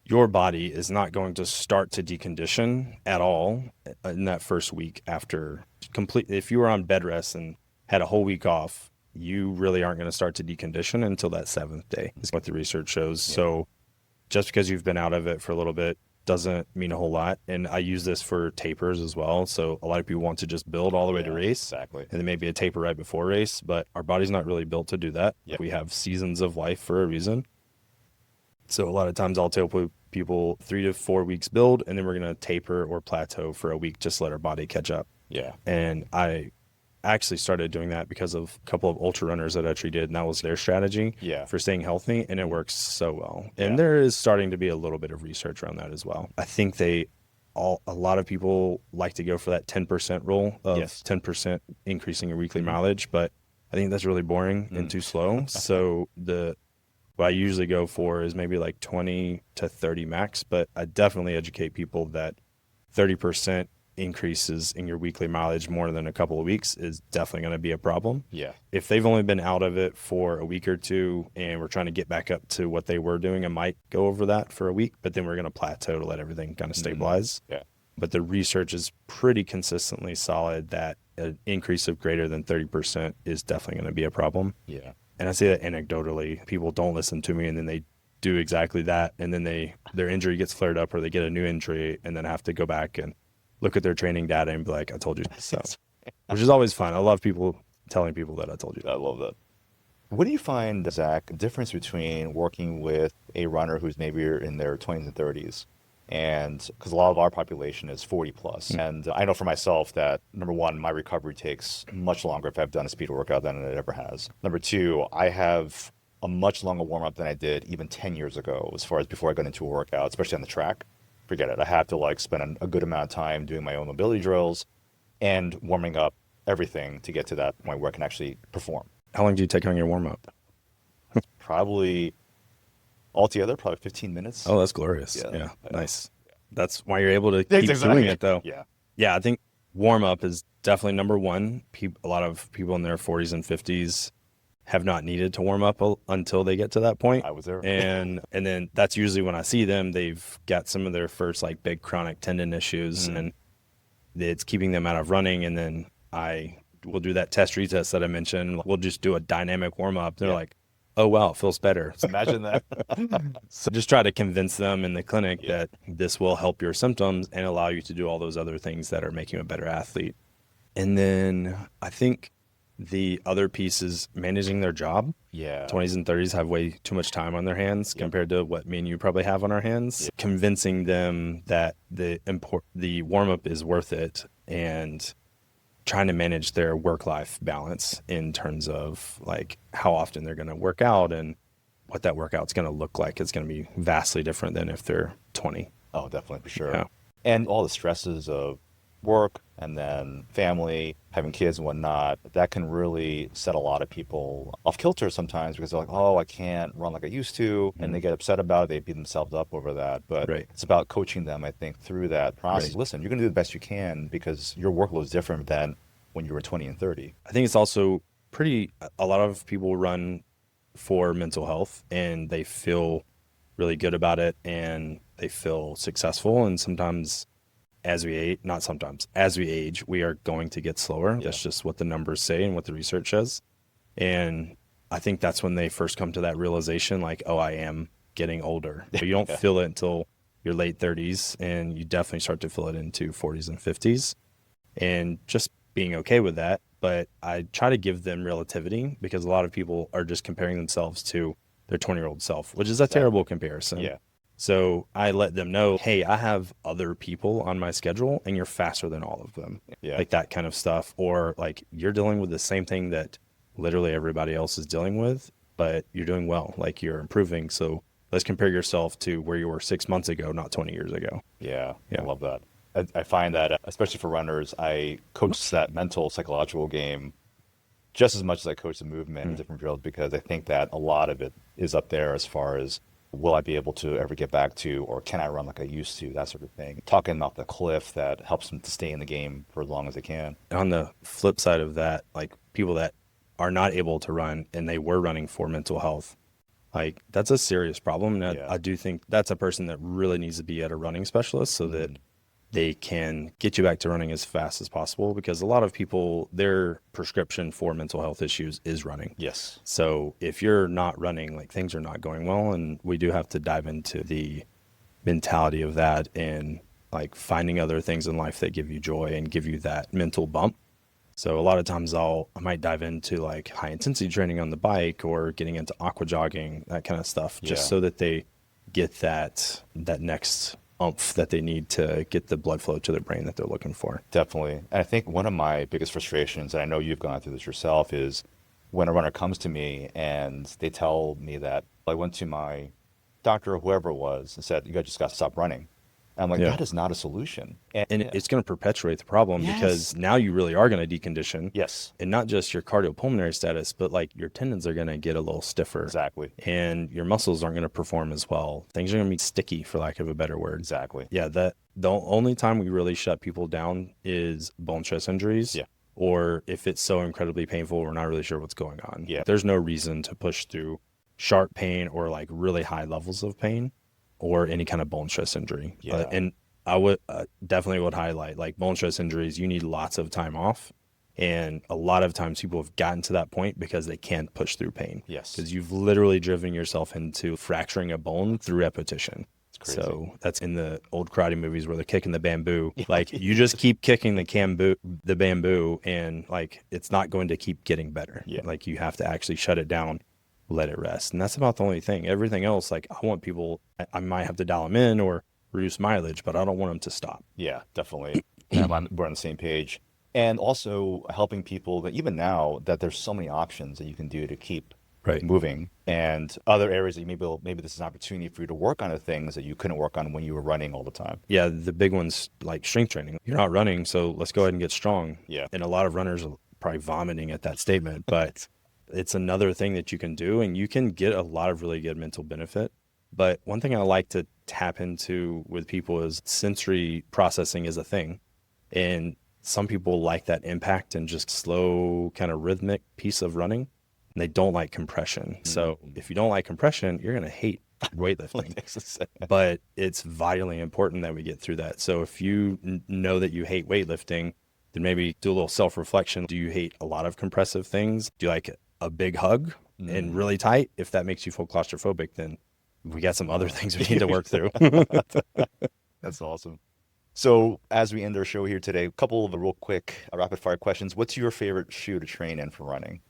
your body is not going to start to decondition at all in that first week after if you were on bed rest and had a whole week off, you really aren't going to start to decondition until that 7th day, is what the research shows. Yeah. So just because you've been out of it for a little bit doesn't mean a whole lot. And I use this for tapers as well. So a lot of people want to just build all the way to race. Exactly. And then maybe a taper right before race, but our body's not really built to do that. Yep. We have seasons of life for a reason. So a lot of times I'll tell people 3 to 4 weeks build, and then we're going to taper or plateau for a week, just let our body catch up. Yeah. And I actually started doing that because of a couple of ultra runners that I actually did, and that was their strategy for staying healthy, and it works so well. And there is starting to be a little bit of research around that as well. I think a lot of people like to go for that 10% rule of 10% increasing your weekly mileage, but I think that's really boring and too slow. So what I usually go for is maybe like 20 to 30 max, but I definitely educate people that 30% increases in your weekly mileage more than a couple of weeks is definitely going to be a problem. Yeah. If they've only been out of it for a week or two and we're trying to get back up to what they were doing, I might go over that for a week, but then we're going to plateau to let everything kind of stabilize. Yeah. But the research is pretty consistently solid that an increase of greater than 30% is definitely going to be a problem. Yeah. And I say that anecdotally. People don't listen to me, and then they do exactly that, and then their injury gets flared up, or they get a new injury and then have to go back and look at their training data and be like, I told you so. Which is always fun. I love telling people that I told you. I love that. What do you find, Zach, difference between working with a runner who's maybe in their 20s and 30s? And because a lot of our population is 40 plus. And I know for myself that, number one, my recovery takes much longer if I've done a speed workout than it ever has. Number two, I have a much longer warm up than I did even 10 years ago, as far as before I got into a workout, especially on the track. Forget it. I have to spend a good amount of time doing my own mobility drills and warming up everything to get to that point where I can actually perform. How long do you take on your warm up? Probably altogether, probably 15 minutes. Oh, that's glorious. Yeah. Nice. That's why you're able to keep doing it, though. Yeah. I think warm up is definitely number one. A lot of people in their 40s and 50s have not needed to warm up until they get to that point. I was there. And then that's usually when I see them, they've got some of their first big chronic tendon issues, and it's keeping them out of running. And then we'll do that test retest that I mentioned. We'll just do a dynamic warm up. They're like, oh, wow, it feels better. Imagine that. So just try to convince them in the clinic that this will help your symptoms and allow you to do all those other things that are making you a better athlete. And then I think the other piece is managing their job. 20s and 30s have way too much time on their hands compared to what me and you probably have on our hands. Convincing them that the warm-up is worth it, and trying to manage their work-life balance in terms of how often they're going to work out and what that workout's going to look like. It's going to be vastly different than if they're 20. Oh, definitely, for sure. Yeah. And all the stresses of work and then family, having kids and whatnot, that can really set a lot of people off kilter sometimes, because they're like, oh, I can't run like I used to. And they get upset about it. They beat themselves up over that. But it's about coaching them, I think, through that process. Listen, you're going to do the best you can because your workload is different than when you were 20 and 30. I think it's also a lot of people run for mental health, and they feel really good about it, and they feel successful. And sometimes as we age, we are going to get slower. That's just what the numbers say and what the research says. And I think that's when they first come to that realization, oh, I am getting older. But you don't feel it until your late 30s, and you definitely start to feel it into 40s and 50s. And just being okay with that. But I try to give them relativity, because a lot of people are just comparing themselves to their 20-year-old self, which is a terrible comparison. Yeah. So I let them know, hey, I have other people on my schedule, and you're faster than all of them. That kind of stuff. Or you're dealing with the same thing that literally everybody else is dealing with, but you're doing well. You're improving. So let's compare yourself to where you were 6 months ago, not 20 years ago. Yeah. I love that. I find that, especially for runners, I coach that mental, psychological game just as much as I coach the movement and different drills, because I think that a lot of it is up there as far as, will I be able to ever get back to, or can I run like I used to, that sort of thing. Talking off the cliff that helps them to stay in the game for as long as they can. On the flip side of that, people that are not able to run and they were running for mental health, that's a serious problem. And I do think that's a person that really needs to be at a running specialist, so that they can get you back to running as fast as possible, because a lot of people, their prescription for mental health issues is running. Yes. So if you're not running, like, things are not going well. And we do have to dive into the mentality of that, and like finding other things in life that give you joy and give you that mental bump. So a lot of times I might dive into like high intensity training on the bike, or getting into aqua jogging, that kind of stuff, just so that they get that next oomph that they need to get the blood flow to their brain that they're looking for. Definitely. And I think one of my biggest frustrations, and I know you've gone through this yourself, is when a runner comes to me and they tell me that I went to my doctor or whoever it was and said, you guys just got to stop running. And I'm like, that is not a solution. And it's going to perpetuate the problem, because now you really are going to decondition. Yes. And not just your cardiopulmonary status, but like your tendons are going to get a little stiffer. Exactly. And your muscles aren't going to perform as well. Things are going to be sticky, for lack of a better word. Exactly. Yeah. The only time we really shut people down is bone stress injuries. Yeah. Or if it's so incredibly painful, we're not really sure what's going on. Yeah. There's no reason to push through sharp pain or like really high levels of pain, or any kind of bone stress injury. Yeah. And I would definitely would highlight, like, bone stress injuries, you need lots of time off. And a lot of times people have gotten to that point because they can't push through pain. Yes. Because you've literally driven yourself into fracturing a bone through repetition. It's crazy. So that's in the old karate movies where they're kicking the bamboo. Like, you just keep kicking the bamboo, and like, it's not going to keep getting better. Yeah. Like, you have to actually shut it down, let it rest. And that's about the only thing. Everything else, like, I want people, I might have to dial them in or reduce mileage, but I don't want them to stop. Yeah, definitely. We're on the same page. And also helping people that even now that there's so many options that you can do to keep moving, and other areas that maybe this is an opportunity for you to work on the things that you couldn't work on when you were running all the time. Yeah, the big ones like strength training. You're not running, so let's go ahead and get strong. Yeah. And a lot of runners are probably vomiting at that statement, but it's another thing that you can do, and you can get a lot of really good mental benefit. But one thing I like to tap into with people is sensory processing is a thing. And some people like that impact and just slow kind of rhythmic piece of running, and they don't like compression. So if you don't like compression, you're going to hate weightlifting. But it's vitally important that we get through that. So if you know that you hate weightlifting, then maybe do a little self-reflection. Do you hate a lot of compressive things? Do you like a big hug and really tight? If that makes you feel claustrophobic, then we got some other things we need to work through. That's awesome. So as we end our show here today, a couple of real quick rapid fire questions. What's your favorite shoe to train in for running?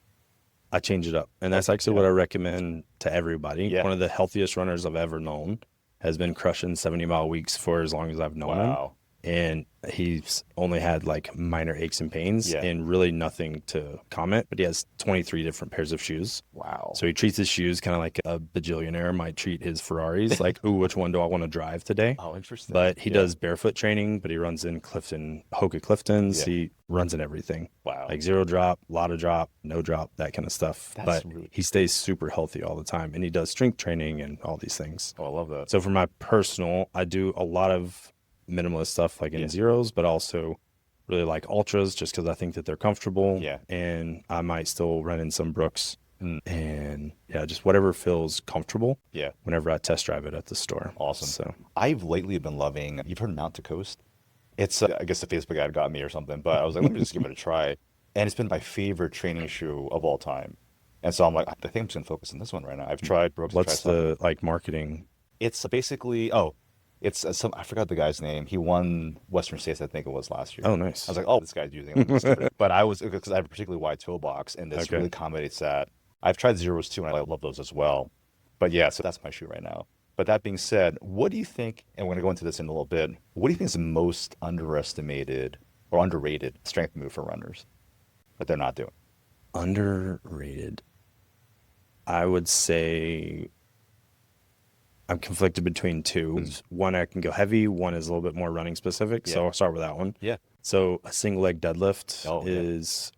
I change it up. And that's actually what I recommend to everybody. Yeah. One of the healthiest runners I've ever known has been crushing 70-mile weeks for as long as I've known him. And he's only had like minor aches and pains and really nothing to comment, but he has 23 different pairs of shoes. Wow. So he treats his shoes kind of like a bajillionaire might treat his Ferraris, like, ooh, which one do I want to drive today? Oh, interesting. But he does barefoot training, but he runs in Hoka Cliftons. He runs in everything. Wow. Like zero drop, lot of drop, no drop, that kind of stuff. But he stays super healthy all the time, and he does strength training and all these things. Oh, I love that. So for my personal, I do a lot of minimalist stuff like in zeros, but also really like ultras just because I think that they're comfortable. Yeah. And I might still run in some Brooks and just whatever feels comfortable. Yeah. Whenever I test drive it at the store. Awesome. So I've lately been loving, you've heard Mount to Coast? It's, I guess the Facebook ad got me or something, but I was like, let me just give it a try. And it's been my favorite training shoe of all time. And so I'm like, I think I'm just going to focus on this one right now. I've tried Brooks. What's the like marketing? It's basically, it's I forgot the guy's name. He won Western States, I think it was last year. Oh, nice. I was like, oh, this guy's using it. But I was, because I have a particularly wide toe box, and this really accommodates that. I've tried zeros too, and I love those as well. But yeah, so that's my shoe right now. But that being said, what do you think, and we're going to go into this in a little bit, what do you think is the most underestimated or underrated strength move for runners that they're not doing? Underrated. I would say I'm conflicted between two. One, I can go heavy. One is a little bit more running specific. So I'll start with that one. Yeah. So a single leg deadlift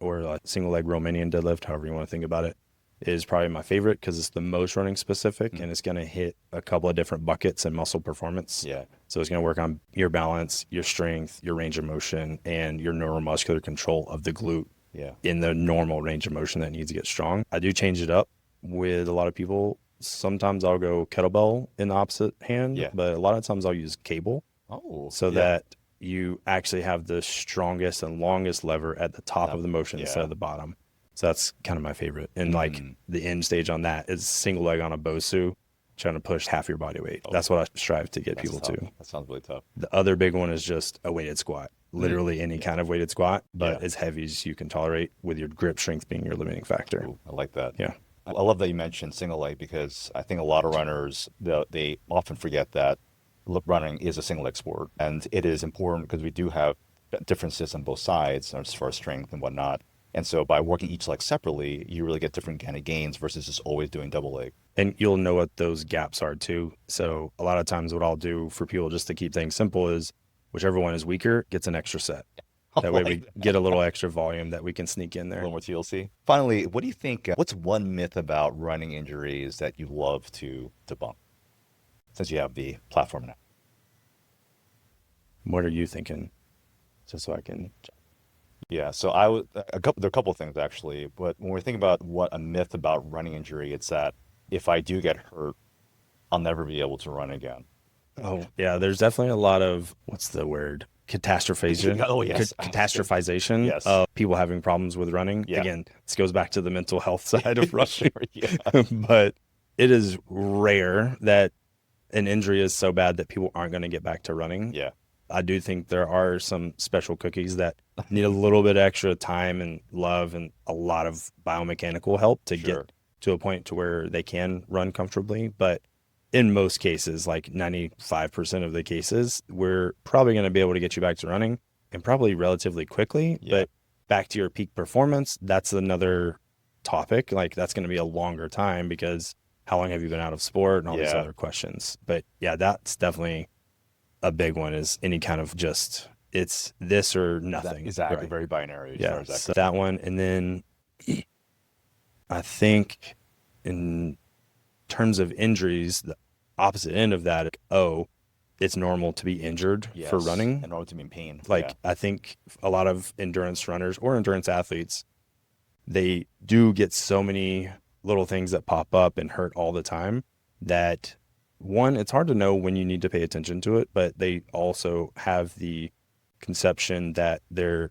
or a single leg Romanian deadlift, however you want to think about it, is probably my favorite because it's the most running specific and it's going to hit a couple of different buckets and muscle performance. Yeah. So it's going to work on your balance, your strength, your range of motion, and your neuromuscular control of the glute in the normal range of motion that needs to get strong. I do change it up with a lot of people. Sometimes I'll go kettlebell in the opposite hand, but a lot of times I'll use cable that you actually have the strongest and longest lever at the top of the motion instead of the bottom. So that's kind of my favorite. And like the end stage on that is single leg on a Bosu, trying to push half your body weight. That's what I strive to get people tough. to. That sounds really tough. The other big one is just a weighted squat. Literally any kind of weighted squat, but as heavy as you can tolerate, with your grip strength being your limiting factor. Ooh, I like that. Yeah. I love that you mentioned single leg, because I think a lot of runners, they often forget that running is a single leg sport. And it is important because we do have differences on both sides as far as strength and whatnot. And so by working each leg separately, you really get different kind of gains versus just always doing double leg. And you'll know what those gaps are too. So a lot of times what I'll do for people just to keep things simple is whichever one is weaker gets an extra set. That way we get a little extra volume that we can sneak in there. A little more TLC. Finally, what do you think, what's one myth about running injuries that you love to debunk, since you have the platform now? What are you thinking? Just so I can... Yeah, so there are a couple of things actually, but when we think about what a myth about running injury, it's that if I do get hurt, I'll never be able to run again. Oh, yeah, there's definitely a lot of, what's the word? Catastrophization. Oh, yes. Catastrophization of people having problems with running. Yeah. Again, this goes back to the mental health side of running. Sure, But it is rare that an injury is so bad that people aren't going to get back to running. Yeah. I do think there are some special cookies that need a little bit extra time and love and a lot of biomechanical help to get to a point to where they can run comfortably. But in most cases, like 95% of the cases, we're probably going to be able to get you back to running, and probably relatively quickly. Yeah. But back to your peak performance, that's another topic. Like that's going to be a longer time, because how long have you been out of sport and all these other questions. But yeah, that's definitely a big one, is any kind of just, it's this or nothing. Exactly. Right. Very binary. Yeah. So that one. And then I think in terms of injuries, the opposite end of that, it's normal to be injured for running. And normal to be in pain. Like I think a lot of endurance runners or endurance athletes, they do get so many little things that pop up and hurt all the time that, one, it's hard to know when you need to pay attention to it, but they also have the conception that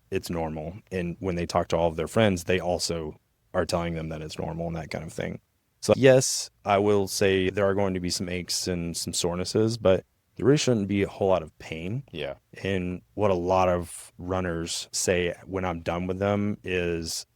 it's normal. And when they talk to all of their friends, they also are telling them that it's normal and that kind of thing. So yes, I will say there are going to be some aches and some sorenesses, but there really shouldn't be a whole lot of pain. Yeah. And what a lot of runners say when I'm done with them is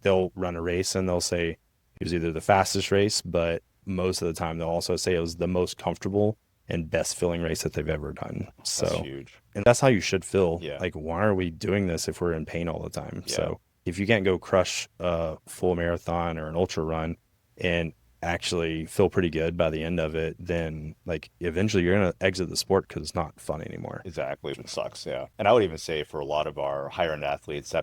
they'll run a race and they'll say it was either the fastest race, but most of the time they'll also say it was the most comfortable and best feeling race that they've ever done. So that's huge. And that's how you should feel. Yeah. Like, why are we doing this if we're in pain all the time? Yeah. So if you can't go crush a full marathon or an ultra run and actually feel pretty good by the end of it, then like eventually you're going to exit the sport because it's not fun anymore. Exactly. It sucks. Yeah. And I would even say for a lot of our higher end athletes,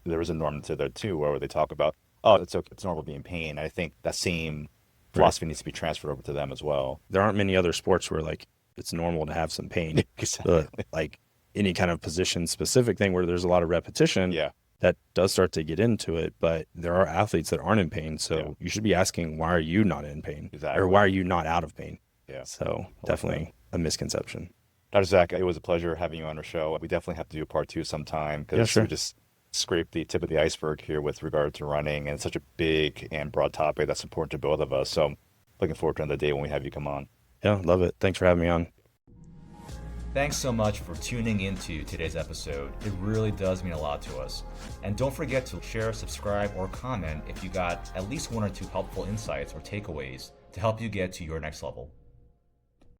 there is a norm to there too, where they talk about, it's normal to be in pain. I think that same philosophy needs to be transferred over to them as well. There aren't many other sports where like it's normal to have some pain. Exactly. Like any kind of position specific thing where there's a lot of repetition, that does start to get into it. But there are athletes that aren't in pain. So you should be asking, why are you not in pain? Exactly. Or why are you not out of pain? Yeah. So definitely a misconception. Dr. Zach, it was a pleasure having you on our show. We definitely have to do a part 2 sometime, because we just scraped the tip of the iceberg here with regard to running, and it's such a big and broad topic that's important to both of us. So I'm looking forward to another day when we have you come on. Yeah, love it. Thanks for having me on. Thanks so much for tuning into today's episode. It really does mean a lot to us. And don't forget to share, subscribe, or comment if you got at least 1 or 2 helpful insights or takeaways to help you get to your next level.